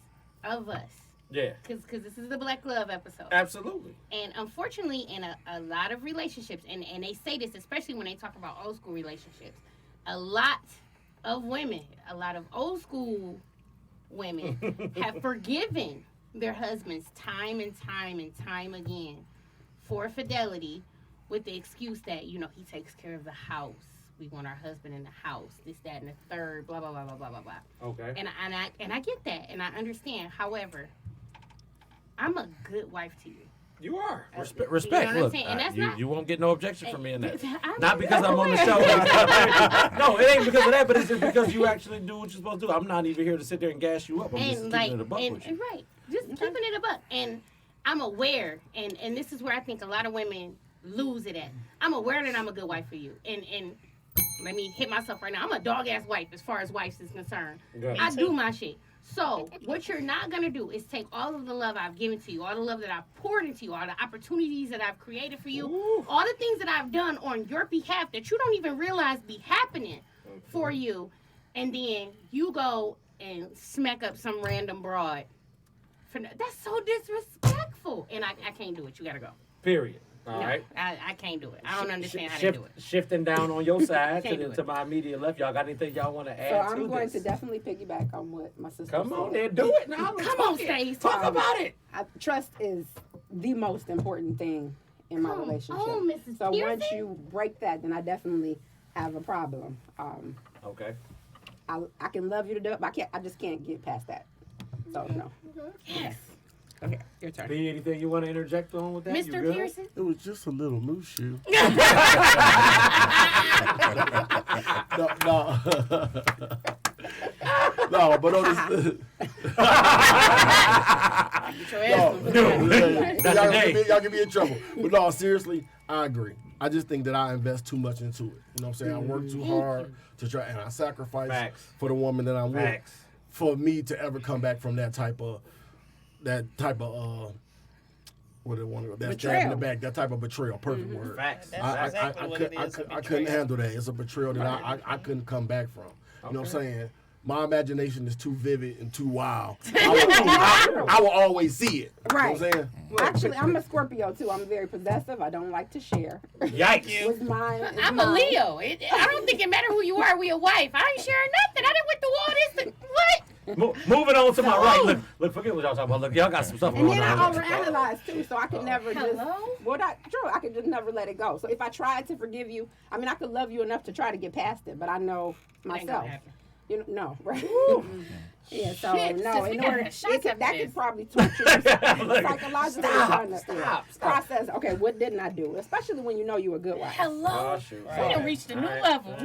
of us, yeah, because this is the Black Love episode. absolutely. And unfortunately, in a lot of relationships, and they say this, especially when they talk about old school relationships, a lot of women, a lot of old school women have forgiven their husbands time and time and time again for fidelity with the excuse that, you know, he takes care of the house. We want our husband in the house, this, that, and the third, blah, blah, blah, blah, blah, blah, blah. Okay. And I get that, and I understand. However, I'm a good wife to you. You are. Respect. You know Look, what I'm saying? And that's not- you won't get no objection from me in that. I'm Not because I'm on the show. No, it ain't because of that, but it's just because you actually do what you're supposed to do. I'm not even here to sit there and gas you up. I'm just keeping it a buck with you. right, just keeping it a buck. And I'm aware, and this is where I think a lot of women lose it at. I'm aware that I'm a good wife for you, and let me hit myself right now. I'm a dog ass wife as far as wives is concerned. Good. I do my shit. So what you're not gonna do is take all of the love I've given to you, all the love that I've poured into you, all the opportunities that I've created for you, all the things that I've done on your behalf that you don't even realize be happening for you, and then you go and smack up some random broad. That's so disrespectful, and I can't do it. You gotta go. Period. All No, right. I can't do it. I don't understand how to do it. Shifting down on your side Can't do to it. my immediate left. Y'all got anything y'all want to add So to I'm going this? to definitely piggyback on what my sister Come said. on, then do it now. Come on, Stace. Talk about it. Trust is the most important thing in my Come relationship. on, Mrs. So Pearson. once you break that, then I definitely have a problem. Okay. I can love you to death, but I just can't get past that. So no. Yes. Okay, your turn. Be anything you want to interject on with that? You Mr. good? Pearson? It was just a little moose shoe. No, but on this. Y'all get me in trouble. But no, seriously, I agree. I just think that I invest too much into it. You know what I'm saying? I work too hard to try, and I sacrifice Facts. for the woman that I'm with. Facts. For me to ever come back from that type of what do I want to go? That stab in the back, that type of betrayal. Perfect word. Facts. That's exactly what it is. I couldn't handle that. It's a betrayal that I couldn't come back from. You know what I'm saying? My imagination is too vivid and too wild. I will always see it. Right. You know what I'm saying? Actually, I'm a Scorpio too. I'm very possessive. I don't like to share. Yikes. What's mine is I'm a mine. Leo. I don't think it matter who you are. We a wife. I ain't sharing nothing. I didn't went through all this. What? Moving on to my right. Look, forget what y'all talking about. Look, y'all got some stuff And going then on. I overanalyze too, so I could never just. Hello? Well, not true. I could just never let it go. So if I tried to forgive you, I mean, I could love you enough to try to get past it, but I know Ain't gonna myself. happen. You know, no, right? Yeah, so Shit, no. sis, we In gotta order, have shots after that this. could probably torture you psychologically. trying to Stop. process. Okay, what didn't I do? Especially when you know you're a good wife. Hello? Oh, shoot. We done reached a new All right. level.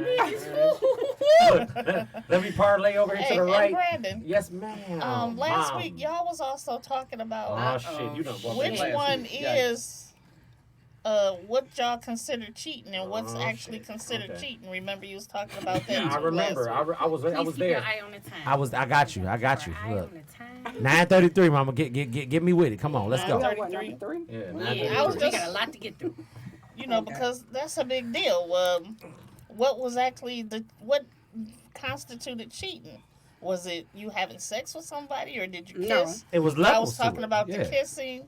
Let me parlay over here to the right. Brandon. Yes, ma'am. Last Mom. week y'all was also talking about Oh shit, you done brought me which last one week. Yikes. is what y'all consider cheating and what's Oh, actually shit. considered Okay. cheating. Remember you was talking about that. Yeah, I too remember. last week. I was Please keep there. your eye on the time. I got you. Keep your Look. eye on the time. 9:33, mama. Get me with it. Come on, let's We go. got what, 33? number 3? Yeah, Yeah, I was we just- got a lot to get through. You know, Okay. because that's a big deal. What was actually what constituted cheating? Was it you having sex with somebody, or did you No. kiss? It was I levels was to talking it. about Yeah. the kissing,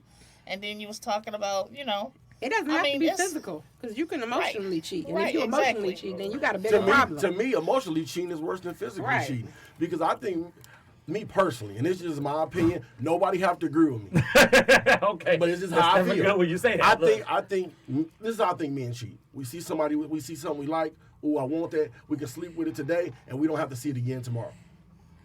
and then you was talking about It doesn't I have mean, to be it's- physical, because you can emotionally cheat, and Right, if you emotionally exactly. cheat, then you got a bigger To me, problem. to me, emotionally cheating is worse than physically Right. cheating. Because I think, me personally, and this is my opinion, nobody have to agree with me. Okay, But it's just That's how I never feel. good when you say that. Look. I think this is how I think men cheat. We see somebody, we see something we like. Ooh, I want that. We can sleep with it today, and we don't have to see it again tomorrow.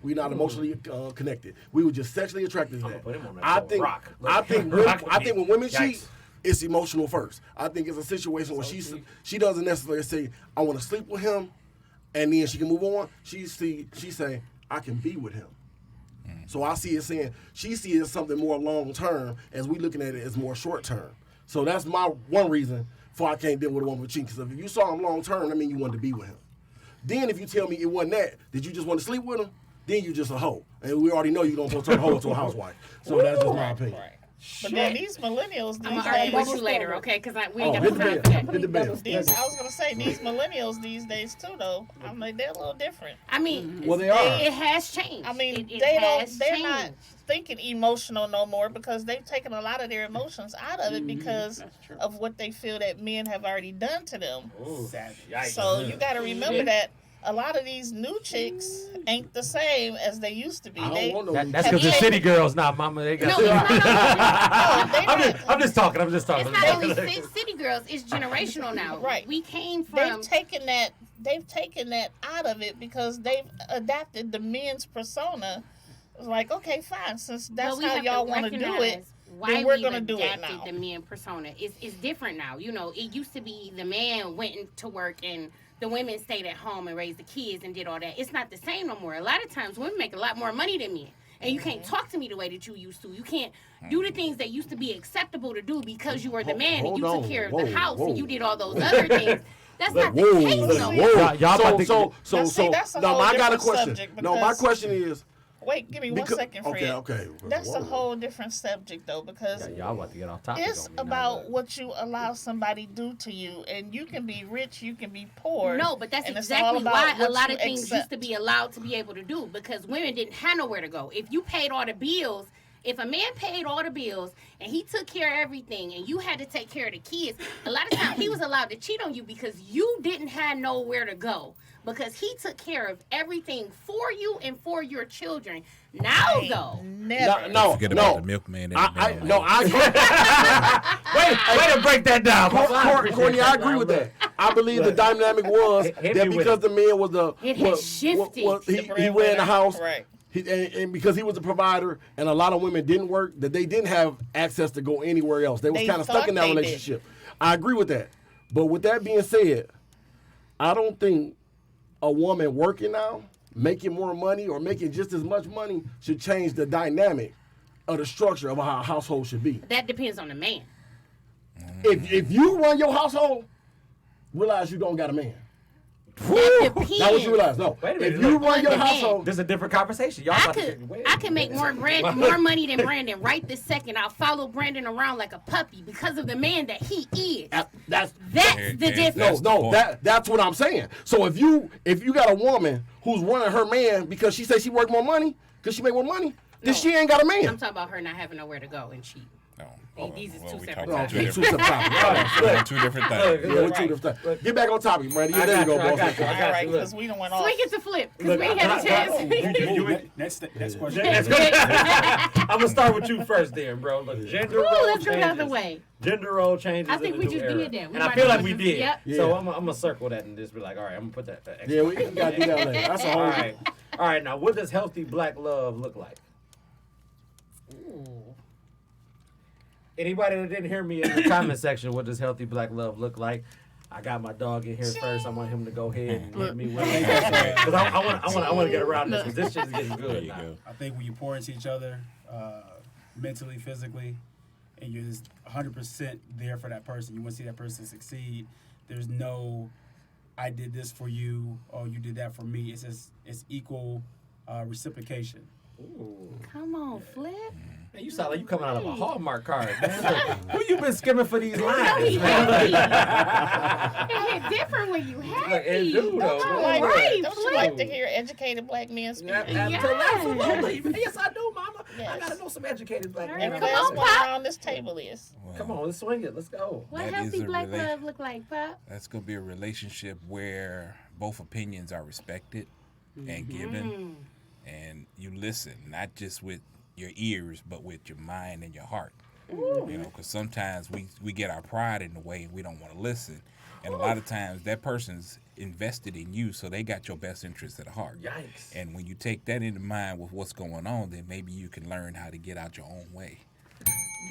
We're not emotionally connected. We were just sexually attracted to I'ma that. put him on that I phone. think. Rock. I think. Rock with I me. think when women Yikes. cheat, it's emotional first. I think it's a situation where she doesn't necessarily say, "I want to sleep with him," and then she can move on. She say, "I can be with him." So I see it saying she sees it as something more long term, as we looking at it as more short term. So that's my one reason for I can't deal with a woman with cheating. Because if you saw him long term, that means you wanted to be with him. Then if you tell me it wasn't that, did you just want to sleep with him? Then you just a hoe. And we already know you don't supposed to turn a hoe into a housewife. So that's just my opinion. Right. But then these millennials, I'm going these to argue with days, you later, okay? Because we Oh, ain't hit got the time for bell. that. Hit the bell. I was gonna say these millennials these days too, though. I mean, they're a little different. I mean, Well, they are. it has changed. I mean, it they're has not changed. thinking emotional no more because they've taken a lot of their emotions out of it because of what they feel that men have already done to them. So you got to remember that a lot of these new chicks ain't the same as they used to be. I don't want no That's new because the chicks. city girls now, mama. They got. No, it's not. I'm just talking. It's not only city girls. It's generational now. Right. We came They've from. taken that out of it because they've adapted the men's persona. It's like, okay, fine, since that's But we how have y'all to want to do it, recognize why then we're we've gonna do it adapted now. the men persona. It's different now. You know, it used to be the man went to work and the women stayed at home and raised the kids and did all that. It's not the same no more. A lot of times women make a lot more money than men. And you can't talk to me the way that you used to. You can't do the things that used to be acceptable to do because you were the man and you took care of the house and you did all those other things. That's not the case no more. That's a no, whole I got a different question. subject No, my because- question is. Wait, give me 1 second, Fred. Okay. That's a whole different subject, though, because Y'all about to get off topic. it's about what you allow somebody do to you, and you can be rich, you can be poor. No, but that's and it's all exactly about why a what lot you of things accept. used to be allowed to be able to do because women didn't have nowhere to go. If you paid all the bills, if a man paid all the bills and he took care of everything and you had to take care of the kids, a lot of times he was allowed to cheat on you because you didn't have nowhere to go because he took care of everything for you and for your children. Now, though. Never. No, Forget about the milkman and the mailman. Way to break that down. Courtney, I agree with that. I believe the dynamic was Hit me that with because it. the man was the It has shifted. he ran the house, Right. and because he was the provider, and a lot of women didn't work, that they didn't have access to go anywhere else. They was They kind of stuck thought in that they did. relationship. I agree with that. But with that being said, I don't think a woman working now, making more money or making just as much money should change the dynamic of the structure of how a household should be. That depends on the man. If you run your household, realize you don't got a man. That depends. That what you realize. No. Wait a minute, If you look. run your On the man. household, This is a different conversation. Y'all I about to could make more money than Brandon right this second. I'll follow Brandon around like a puppy because of the man that he is. that's That's the difference. that's what I'm saying. So if you got a woman who's running her man because she says she work more money, because she make more money, then she ain't got a man. I'm talking about her not having nowhere to go and cheat. No. These is Well, two we separate talking topics. two different topics. two different Yeah, things. we're two different things. Get back on topic, Brandon. Yeah, there you go, boss. All right, because we don't went off. Swing it to flip because we ain't had a chance. Next question. I'm gonna start with you first, then, bro. Look, gender role Let's go the changes. other way. Gender role changes. I think in we the new just era. did that. We And I might feel as like well we just- did. yep. So Yeah. I'm gonna circle that and just be like, all right, I'm gonna put that. Extra. Yeah, we gotta do that later. That's a All whole. right, all right. Now, what does healthy black love look like? Anybody that didn't hear me in the comment section, what does healthy black love look like? I got my dog in here first. I want him to go ahead and hit me with it because I want to get around this because this shit is getting There good you now. go. I think when you pour into each other, mentally, physically, and you're just 100% there for that person, you want to see that person succeed. There's no, I did this for you, or you did that for me. It's just, it's equal reciprocation. Come on, flip. Man, you sound like you coming out of a Hallmark card, man. Who you been skimming for these lines, He man? happy. It hit different when you happy. it do, though, Come on, man. right, Don't you flip. like to hear educated black men speak? Absolutely. Yes, I do, mama. I Yes. gotta know some educated black Every men. Come last on, one Pop. around this table is. Come on, let's swing it. Let's go. What That healthy is a black relation- love look like, Pop? That's going to be a relationship where both opinions are respected and given, and you listen, not just with your ears, but with your mind and your heart. You know, because sometimes we get our pride in the way and we don't want to listen. And a lot of times that person's invested in you, so they got your best interest at heart. Yikes. And when you take that into mind with what's going on, then maybe you can learn how to get out your own way.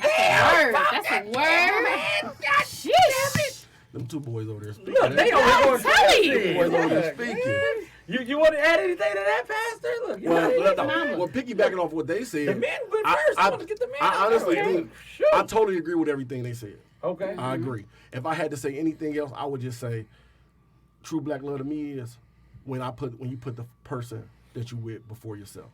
That's a word. Sheesh. Them two boys over there speaking. Look, they over going telling you. crazy. Boys over there speaking. You want to add anything to that, Pastor? Look, you Well, piggybacking off what they said, the men went first. I want to get the men. I honestly out. think Shoot. I totally agree with everything they said. Okay. I agree. If I had to say anything else, I would just say true black love to me is when you put the person that you with before yourself.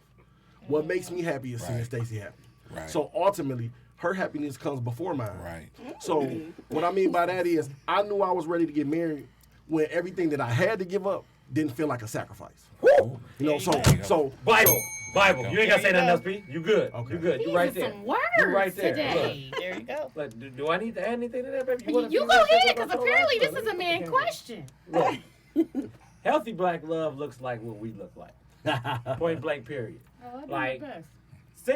What makes me happy is seeing Stacey happy. Right. So ultimately, her happiness comes before mine. Right. So what I mean by that is, I knew I was ready to get married when everything that I had to give up didn't feel like a sacrifice. Woo! You know, so Bible. You ain't gotta say nothing else, B. You good. Okay. You good. You right there. Some words You right there. today. Look. There you go. Look, do I need to add anything to that, baby? You wanna go finish this ahead, up because on your apparently life? this is a man question. Look, healthy black love looks like what we look like. Point blank, period. Like,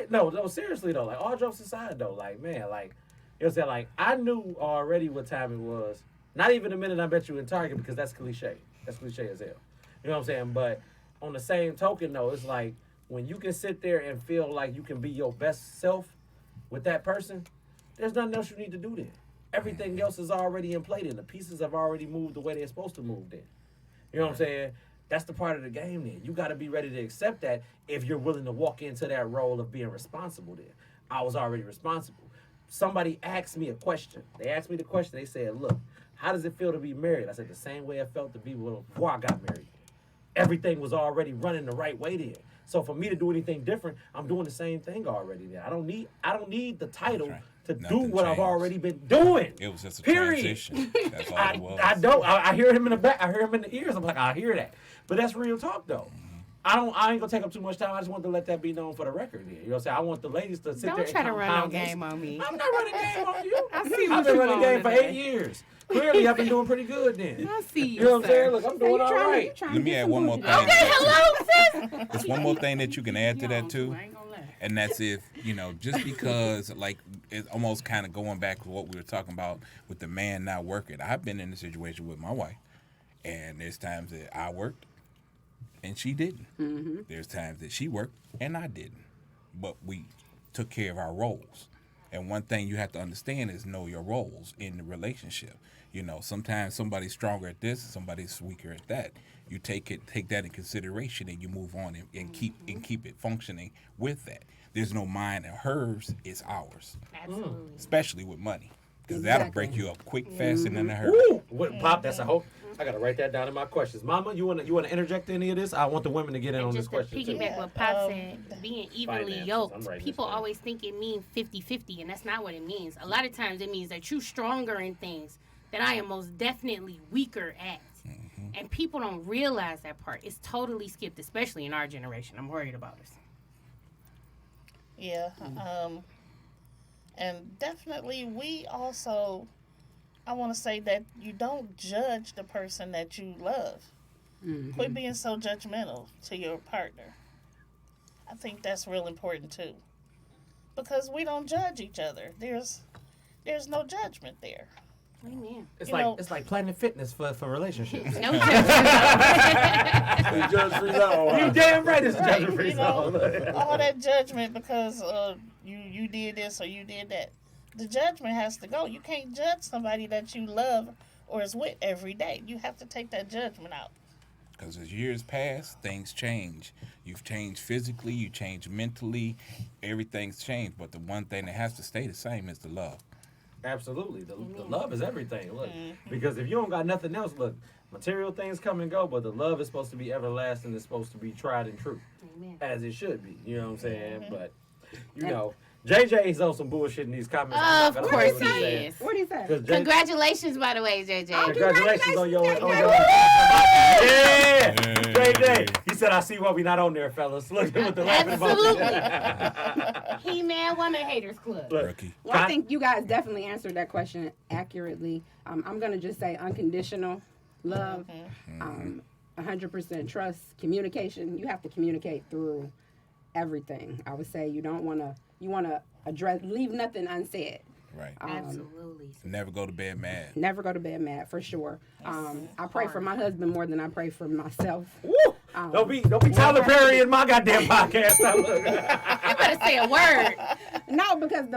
no, seriously though. Like, all jokes aside though, like, man, like, you know what I'm saying? Like, I knew already what time it was. Not even the minute I met you in Target, because that's cliche. That's cliche as hell. You know what I'm saying? But on the same token though, it's like, when you can sit there and feel like you can be your best self with that person, there's nothing else you need to do then. Everything else is already in play then. The pieces have already moved the way they're supposed to move then. You know what I'm saying? That's the part of the game then. You got to be ready to accept that if you're willing to walk into that role of being responsible then. I was already responsible. Somebody asked me a question. They asked me the question. They said, look, how does it feel to be married? I said, the same way it felt to be before I got married. Everything was already running the right way then. So for me to do anything different, I'm doing the same thing already there. I don't need the title to Nothing do what I've changed. already been doing. It was just a Period. transition. That's all it was. I hear him in the back. I hear him in the ears. I'm like, I hear that. But that's real talk though. I ain't gonna take up too much time. I just want to let that be known for the record here. You know what I'm saying? I want the ladies to sit there Don't and try to run no compound this. game on me. I'm not running game on you. I see I've what been you running on game for today. 8 years. Clearly, I've been doing pretty good then. I see you, You know what I'm sir. saying? Look, I'm doing all right. Let me add one more thing. Okay, hello, sis. There's one more thing that you can add to that too. I ain't gonna lie. And that's if, just because, like, it's almost kind of going back to what we were talking about with the man not working. I've been in a situation with my wife, and there's times that I worked and she didn't. Mm-hmm. There's times that she worked and I didn't. But we took care of our roles. And one thing you have to understand is know your roles in the relationship. Sometimes somebody's stronger at this, somebody's weaker at that. You take that in consideration, and you move on and keep it functioning with that. There's no mine or hers, it's ours. Absolutely. Especially with money, because that'll break you up quick, fast, and in a hurry. Woo! What, Pop, that's a whole. I gotta write that down in my questions. Mama, you wanna interject any of this? I want the women to get in on this Just to question too. piggyback what Pop said, being evenly Finances. I'm yoked, writing people this down. always think it means 50-50, and that's not what it means. A lot of times it means that you're stronger in things that I am most definitely weaker at. Mm-hmm. And people don't realize that part. It's totally skipped, especially in our generation. I'm worried about us. Yeah. And definitely we also, I want to say that you don't judge the person that you love. Mm-hmm. Quit being so judgmental to your partner. I think that's real important too. Because we don't judge each other. There's no judgment there. Amen. It's You like know- it's like Planet Fitness for relationships. No judgment. Judge-free zone. You damn right, it's a judgment free You know, zone. all that judgment because you did this or you did that. The judgment has to go. You can't judge somebody that you love or is with every day. You have to take that judgment out. Because as years pass, things change. You've changed physically, you changed mentally, everything's changed. But the one thing that has to stay the same is the love. Absolutely. The love is everything. Look, because if you don't got nothing else, look, material things come and go, but the love is supposed to be everlasting. It's supposed to be tried and true, Amen. as it should be. You know what I'm saying? But JJ's on some bullshit in these comments. I'm Of not gonna course say what he said. is. What do you say? 'Cause Congratulations, by the way, JJ. Congratulations on your JJ. Yeah! JJ, he said, I see why we not on there, fellas. Look with the laughing emoji. Absolutely. He-Man Woman Haters Club. Look, Rookie. Well, I think you guys definitely answered that question accurately. I'm going to just say unconditional love, 100% trust, communication. You have to communicate through everything. I would say you want to leave nothing unsaid. Right. Absolutely. Never go to bed mad. Never go to bed mad, for sure. I pray for my husband more than I pray for myself. Woo! Don't be Tyler Perry in my goddamn podcast. You better say a word. No, because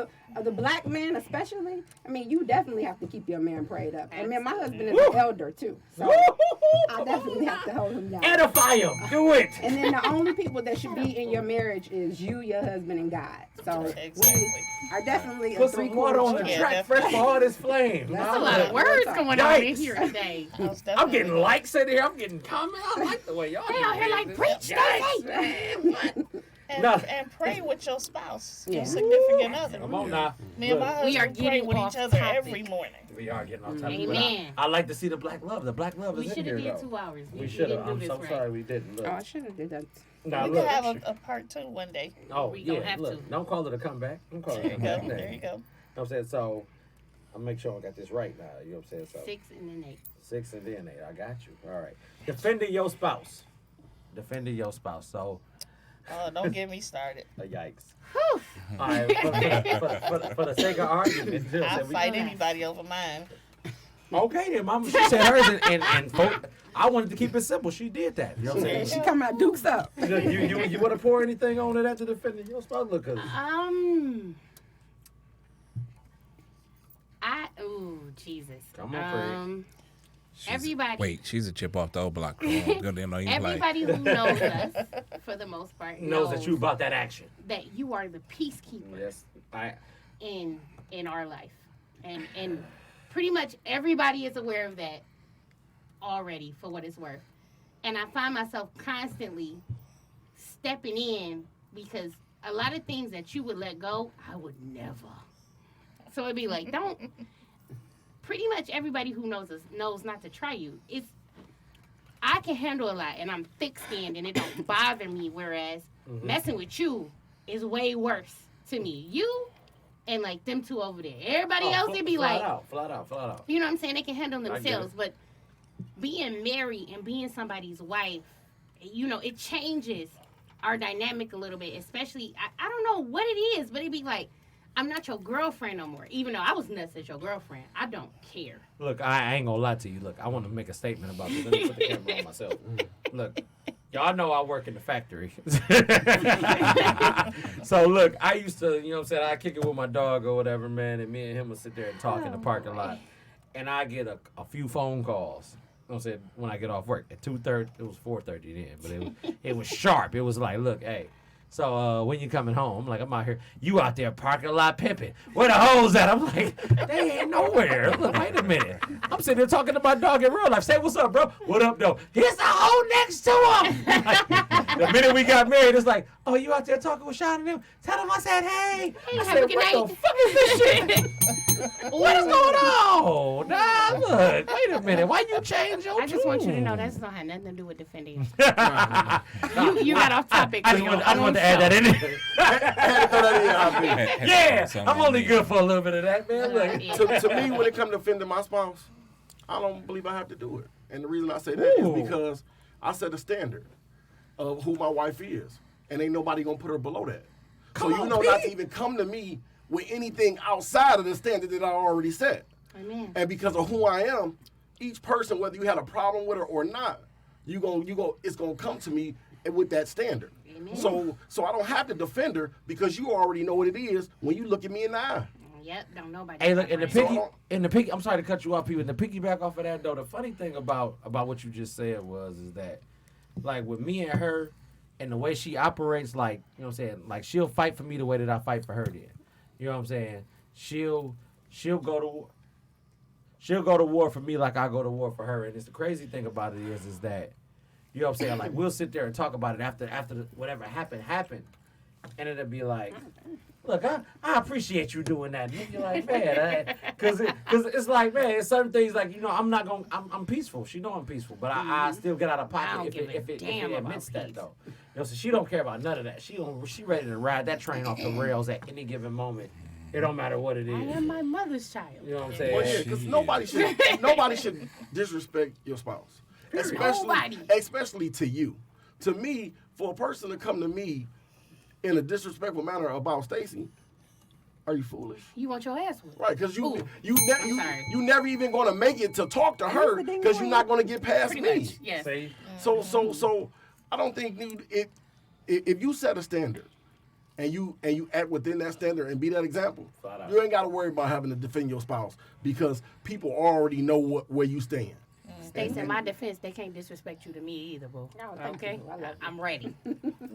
the black man especially, I mean, you definitely have to keep your man prayed up. And man, my husband is an elder too. So I definitely have to hold him down. Edify him. Do it. And then the only people that should be in your marriage is you, your husband, and God. So Exactly. we are definitely Put some water on the track, fresh for all this flame. That's a lot of words going on in here today. I'm getting likes in here. I'm getting comments. I like the way y'all They out here like, preach, Stacey. And pray with your spouse, Yeah. your significant other. Come on now. Me and my We are husband pray getting with off each other topic. every morning. We are getting on topic. Amen. I like to see the black love. The black love We is in should here, have did though. 2 hours. We should have. didn't do I'm this so right. sorry we didn't. Look. Oh, I should have did that. Nah, We look. could have a part 2 one day. Oh, We don't yeah. have Look, to. don't call it a comeback. Don't call it There a you go. comeback. There you go. You know what I'm saying? So, I'll make sure I got this right now. You know what I'm saying? So, 6 and then 8. 6 and then 8. I got you. All right. Defending your spouse. Defending your spouse. So, Oh, don't get me started. yikes. All right. For the sake of argument, you know what I'm I'll saying? fight anybody over mine. Okay, then, Mama. She said hers, and I wanted to keep it simple. She did that. You know what I'm saying? She coming out dukes up. You want to pour anything on it after defending your spouse? Look, cause Ooh, Jesus. Come on, Everybody. Wait, she's a chip off the old block. Everybody who knows us, for the most part, knows that you about that action. that you are the peacekeeper Yes, in our life, and pretty much everybody is aware of that already, for what it's worth. And I find myself constantly stepping in because a lot of things that you would let go, I would never. So it'd be like, don't. Pretty much everybody who knows us knows not to try you. I can handle a lot, and I'm thick-skinned, and it don't bother me. Whereas messing with you is way worse to me. You and like them two over there. Everybody else, it'd be like, flat out. you know what I'm saying? They can handle get themselves. it. But being married and being somebody's wife, you know, it changes our dynamic a little bit. Especially, I don't know what it is, but it'd be like, I'm not your girlfriend no more. Even though I was nuts as your girlfriend, I don't care. Look, I ain't gonna lie to you. Look, I want to make a statement about this. Let me put the camera on myself. Look, y'all know I work in the factory. So look, I used to, you know what I'm saying, I kick it with my dog or whatever, man, and me and him would sit there and talk in the parking lot. And I get a few phone calls. You know what I'm saying, when I get off work at 2:30, it was 4:30 then, but it was sharp. It was like, look, hey. So when you coming home? I'm like, I'm out here. You out there parking lot pimping. Where the hoes at? I'm like, they ain't nowhere. Look, wait a minute. I'm sitting there talking to my dog in real life. Say, what's up, bro? What up, though? Here's the hoe next to him. Like, the minute we got married, it's like, oh, you out there talking with Sean and them? Tell them I said, hey. I have said, a good what night. the fuck is this shit? What is going on? Nah, look, wait a minute. Why you change your I just want you to know tune? that don't have nothing to do with defending. you got off topic. I just want to add that in there. Yeah, I'm only good for a little bit of that, man. Look. To me, when it comes to defending my spouse, I don't believe I have to do it. And the reason I say that is because I set a standard of who my wife is. And ain't nobody going to put her below that. So you know not to even come to me with anything outside of the standard that I already set. Amen. And because of who I am, each person, whether you had a problem with her or not, it's going to come to me with that standard. Amen. So I don't have to defend her because you already know what it is when you look at me in the eye. Yep, don't nobody. Hey, look, and the separate. piggy, I'm sorry to cut you off, people. And the piggyback off of that, though, the funny thing about what you just said is that, like, with me and her, and the way she operates, like, you know what I'm saying, like, she'll fight for me the way that I fight for her then. You know what I'm saying? She'll go to war for me like I go to war for her. And it's the crazy thing about it is that, you know what I'm saying, like, we'll sit there and talk about it after whatever happened. And it'll be like, look, I appreciate you doing that. And you're like, man, because it's like, man, it's certain things like, you know, I'm peaceful. She know I'm peaceful, but I still get out of pocket if it admits that, though. You know, so she don't care about none of that. She ready to ride that train off the rails at any given moment. It don't matter what it is. I am my mother's child. You know what I'm saying? Well, yeah, because nobody should disrespect your spouse, especially to you. To me, for a person to come to me in a disrespectful manner about Stacey, are you foolish? You want your ass whooped. Right, because you sorry. never even going to make it to talk to her because you're not going to get past Pretty me. much, yes. See? So I don't think, dude, if you set a standard and you act within that standard and be that example, you ain't got to worry about having to defend your spouse because people already know where you stand. States, in my defense, they can't disrespect you to me either, boo. Okay? I'm ready.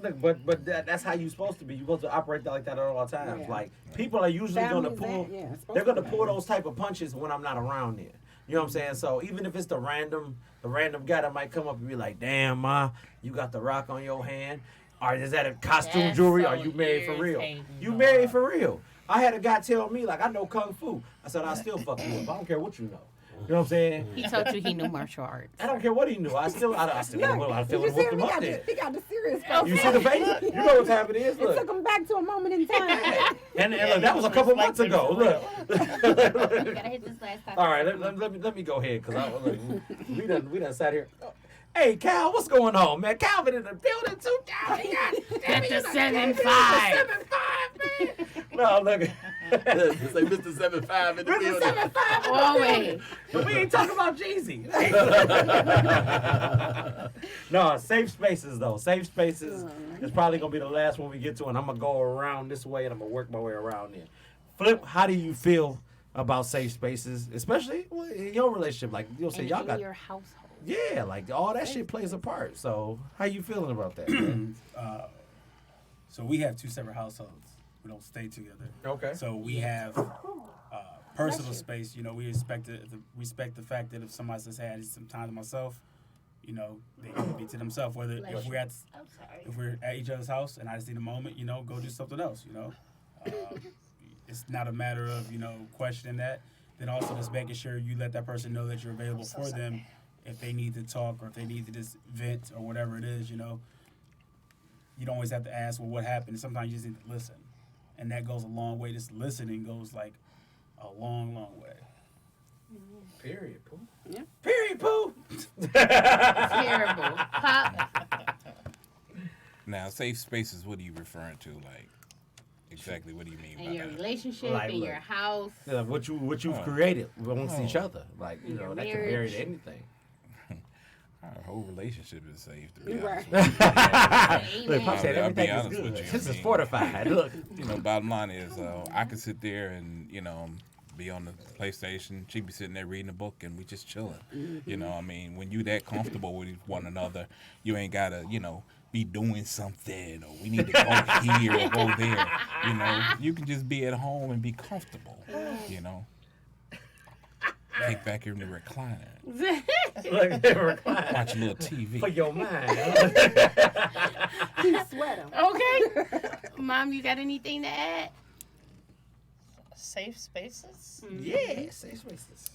Look, but that's how you're supposed to be. You're supposed to operate like that at all times. Yeah. Like, people are usually going to pull, they're going to pull those type of punches when I'm not around there. You know what I'm saying? So even if it's the random guy that might come up and be like, damn, ma, you got the rock on your hand. Or is that a costume jewelry? Are you married for real? You married for real. I had a guy tell me, like, I know Kung Fu. I said, I still fuck you up. I don't care what you know. You know what I'm saying? He told you he knew martial arts. I don't care what he knew. I still would have whooped him up there. He got the serious face. You see the face? You know what time it is? Look. It took him back to a moment in time. and look, that was a couple months ago. Look. You gotta hit this last time. All right, let me go ahead because we done sat here. Hey, Cal, what's going on, man? Calvin in the building too. Cal, At the 7'5". 7'5", man. No, look. Say Mr. 7'5" in the building. Mr. 7'5" Always. But we ain't talking about Jeezy. No, safe spaces though. Safe spaces is probably gonna be the last one we get to, and I'm gonna go around this way and I'm gonna work my way around there. Flip, how do you feel about safe spaces, especially in your relationship? Like you'll say, y'all got your household. Yeah, like all that shit plays a part. So how you feeling about that? Man? So we have 2 separate households. We don't stay together. Okay. So we have personal space. You know, we respect the fact that if somebody says, "Hey, I need some time to myself," you know, they can be to themselves. Whether if we're at each other's house and I just need a moment, you know, go do something else. You know, it's not a matter of questioning that. Then also just making sure you let that person know that you're available for them if they need to talk or if they need to just vent or whatever it is. You know, you don't always have to ask, "Well, what happened?" Sometimes you just need to listen. And that goes a long way. Just listening goes like a long, long way. Period, Pooh. Yeah. Period, Pooh. Terrible. Pop. Now, safe spaces, what are you referring to? Like, exactly what do you mean by In your that? relationship, Like, in look. your house. Yeah, what you've created amongst each other, like In that your can vary marriage. to anything. Our whole relationship is safe, to be Right. honest with you. Look, Pop said I'll be everything is honest good. with you. This I is mean- fortified. Look. Bottom line is, I could sit there and, be on the PlayStation. She'd be sitting there reading a book, and we just chilling. I mean, when you that comfortable with one another, you ain't gotta, be doing something, or we need to go here or go there. You can just be at home and be comfortable. Kick back in the recliner, Look, recline watch a little TV. for your mind. He sweat him. Okay. Mom, you got anything to add? Safe spaces. Yeah, safe spaces.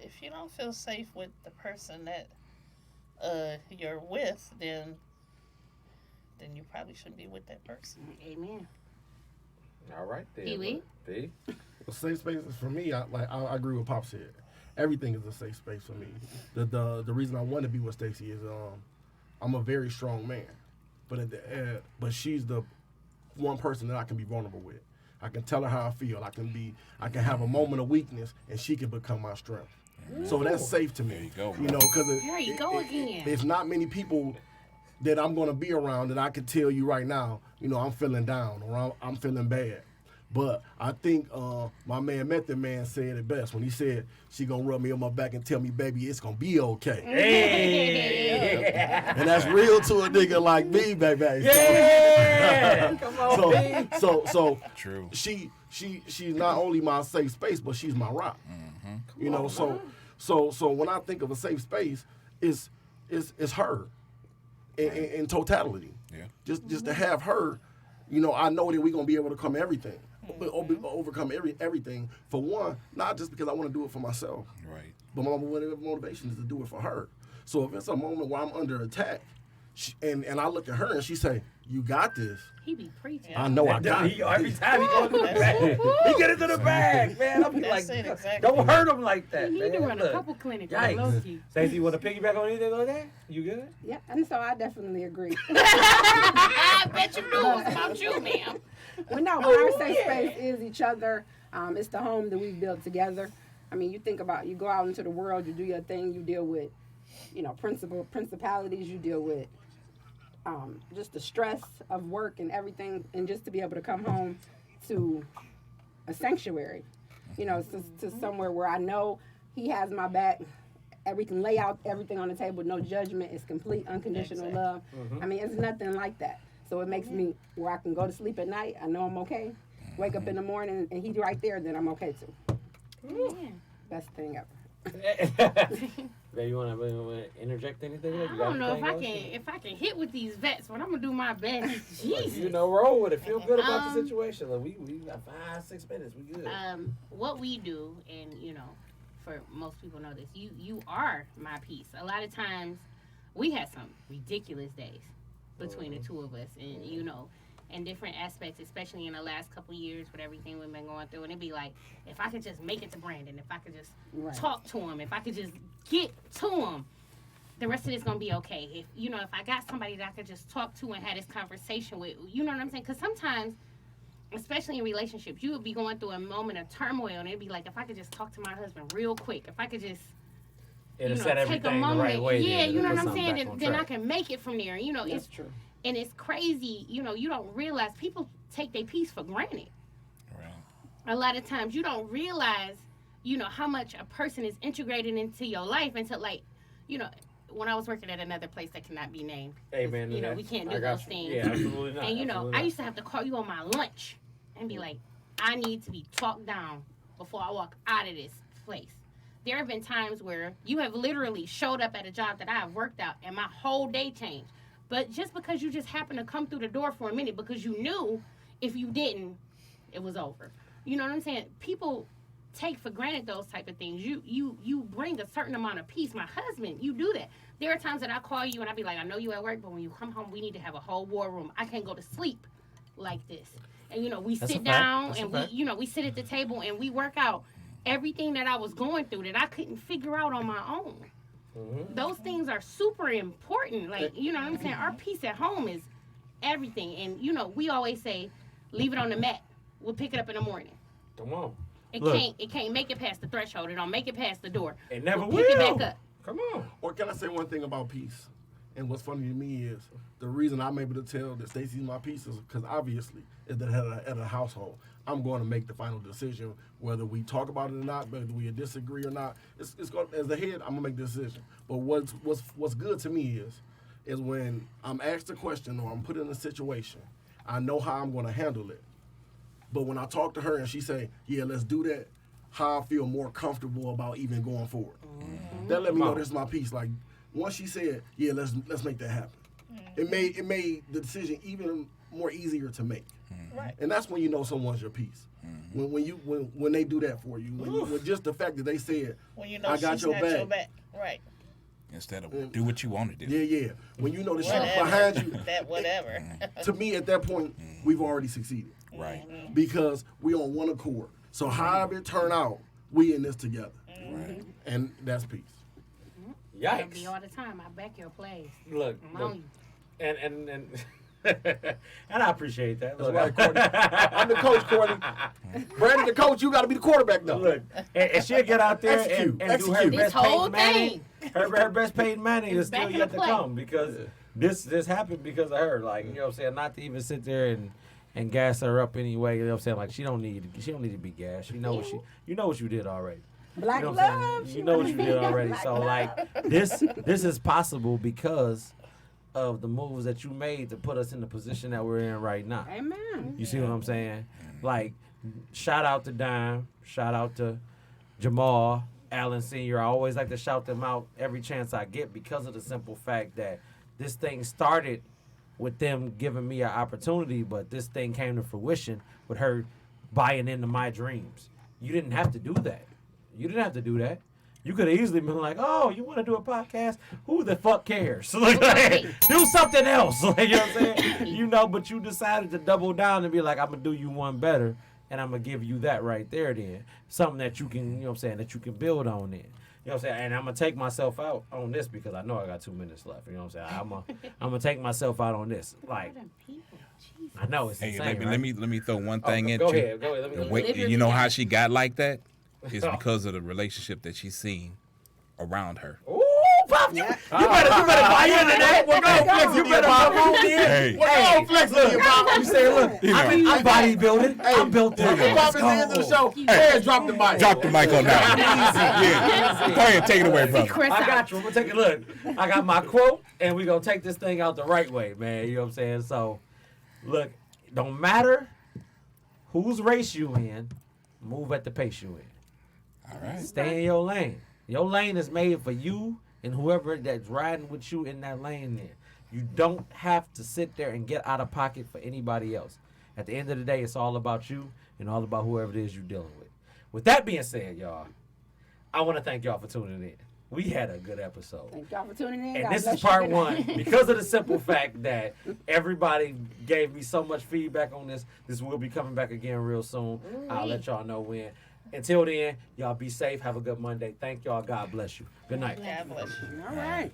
If you don't feel safe with the person that you're with, then you probably shouldn't be with that person. Amen. All right, then. Pee-wee? P. Well, safe spaces for me, I agree with Pop said. Everything is a safe space for me. The reason I want to be with Stacy is I'm a very strong man, but she's the one person that I can be vulnerable with. I can tell her how I feel. I can have a moment of weakness, and she can become my strength. So that's safe to me. There you go. Because There you go again. There's not many people that I'm gonna be around that I can tell you right now, I'm feeling down or I'm feeling bad. But I think my man Method Man said it best when he said she gonna rub me on my back and tell me, baby, it's gonna be okay. Hey. And that's real to a nigga like me, baby. Yeah. Come on, P. So True. She's not only my safe space, but she's my rock. So when I think of a safe space, it's her in totality. Yeah. Just to have her, I know that we're gonna be able to overcome everything. For one, not just because I want to do it for myself, Right. but my motivation is to do it for her. So if it's a moment where I'm under attack, and I look at her and she say, "You got this," He be preaching. I know I got it. Every time he goes to the bag, he get into the bag, man. I'm That's like, it, exactly. don't hurt him like that, You man. need to run a Look. couple clinics. Yikes. Low key. Stacey, you want to piggyback on anything like that? You good? Yeah, and so I definitely agree. I bet you knew it was about you, ma'am. Well, no, but our safe space is each other. It's the home that we've built together. I mean, you think about, you go out into the world, you do your thing, you deal with, principalities, you deal with just the stress of work and everything, and just to be able to come home to a sanctuary, to somewhere where I know he has my back. And we can lay out everything on the table, no judgment. It's complete unconditional love. I mean, it's nothing like that. So it makes me where I can go to sleep at night. I know I'm okay. Wake up in the morning and he's right there, then I'm okay too. Best thing ever. Babe, you want to interject anything? I don't know if I can hit with these vets, but I'm gonna do my best. Jesus. Roll with it. Feel good about the situation. Like, we got 5-6 minutes. We good. What we do, and for most people know this, you are my piece. A lot of times, we had some ridiculous days between the two of us, and in different aspects, especially in the last couple of years with everything we've been going through. And it'd be like, if I could just make it to Brandon, if I could just talk to him, if I could just get to him, the rest of it's gonna be okay. If I got somebody that I could just talk to and have this conversation with, you know what I'm saying? Because sometimes, especially in relationships, you would be going through a moment of turmoil, and it'd be like, if I could just talk to my husband real quick, if I could just take a moment, the right way, you know what I'm saying, then I can make it from there. That's true. And it's crazy, you don't realize people take their peace for granted. Right. A lot of times you don't realize, how much a person is integrated into your life until, like, when I was working at another place that cannot be named. Hey, man. We can't do those things. Yeah, absolutely not. And, I used to have to call you on my lunch and be like, I need to be talked down before I walk out of this place. There have been times where you have literally showed up at a job that I have worked out and my whole day changed. But just because you just happened to come through the door for a minute, because you knew if you didn't, it was over. You know what I'm saying? People take for granted those type of things. You bring a certain amount of peace. My husband, you do that. There are times that I call you and I be like, I know you at work, but when you come home, we need to have a whole war room. I can't go to sleep like this. And we sit down and we sit at the table and we work out everything that I was going through that I couldn't figure out on my own. Those things are super important. Like, you know what I'm saying? Our peace at home is everything. And, we always say, leave it on the mat. We'll pick it up in the morning. Come on. It can't make it past the threshold. It don't make it past the door. It never will. Pick it back up. Come on. Or can I say one thing about peace? And what's funny to me is the reason I'm able to tell that Stacey's my piece is because obviously at a household, I'm going to make the final decision whether we talk about it or not, whether we disagree or not. It's going, as the head, I'm gonna make the decision. But what's good to me is when I'm asked a question or I'm put in a situation, I know how I'm going to handle it. But when I talk to her and she say, "Yeah, let's do that," how I feel more comfortable about even going forward. That let me know this is my piece. Like once she said, "Yeah, let's make that happen," it made the decision even more easier to make. Right. And that's when you know someone's your piece. When they do that for you, when just the fact that they said, when you know "I got your back," right? Instead of do what you want to do. Yeah. When you know the shit behind you, that whatever. To me, at that point, we've already succeeded. Right. Because we on one accord. So however it turn out, we in this together. Right. And that's peace. That'll be all the time. I back your plays. Look. I'm on you. And and I appreciate that. That's right, Courtney. I'm the coach, Courtney. Brandon, the coach, you got to be the quarterback, though. Look, and she'll get out there and do her This best whole Peyton Manning. thing. Her best Peyton Manning is Back still in yet the to play. come because this happened because of her. Like, you know what I'm saying? Not to even sit there and gas her up anyway. You know what I'm saying? Like, she don't need to be gassed. You know what you did already. Black You know what I'm love. saying? You know what you did already. So like this is possible because of the moves that you made to put us in the position that we're in right now. Amen. You see what I'm saying? Like, shout out to Dime, shout out to Jamal, Allen Sr. I always like to shout them out every chance I get because of the simple fact that this thing started with them giving me an opportunity, but this thing came to fruition with her buying into my dreams. You didn't have to do that. You didn't have to do that. You could have easily been like, "Oh, you want to do a podcast? Who the fuck cares? Like, do something else." Like, you know what I'm saying? But you decided to double down and be like, "I'm gonna do you one better, and I'm gonna give you that right there. Then something that you can, that you can build on. Then, you know what I'm saying? And I'm gonna take myself out on this because I know I got 2 minutes left. You know what I'm saying? I'm gonna take myself out on this. Like, I know it's insane, right? let me throw one thing in. Go ahead. Let me You know how she got like that? It's because of the relationship that she's seen around her. Ooh, Pop, you better buy into that. Well, go flex. You better come on in. Hey. Well, go flex with you, Pop. You say, look, I'm bodybuilding. I'm built When there. we pop at the end of the show, hey, drop the mic. Drop the mic on that. Yeah. Go ahead, take it away, brother. I got you. I'm gonna take a look. I got my quote, and we're gonna take this thing out the right way, man. You know what I'm saying? So, look, don't matter whose race you in, move at the pace you in. All right. Stay in your lane. Your lane is made for you and whoever that's riding with you in that lane there. You don't have to sit there and get out of pocket for anybody else. At the end of the day, it's all about you and all about whoever it is you're dealing with. With that being said, y'all, I want to thank y'all for tuning in. We had a good episode. Thank y'all for tuning in. And God this bless is you. part Good one. night. Because of the simple fact that everybody gave me so much feedback on this, this will be coming back again real soon. I'll let y'all know when. Until then, y'all be safe. Have a good Monday. Thank y'all. God bless you. Good night. God bless you. All right.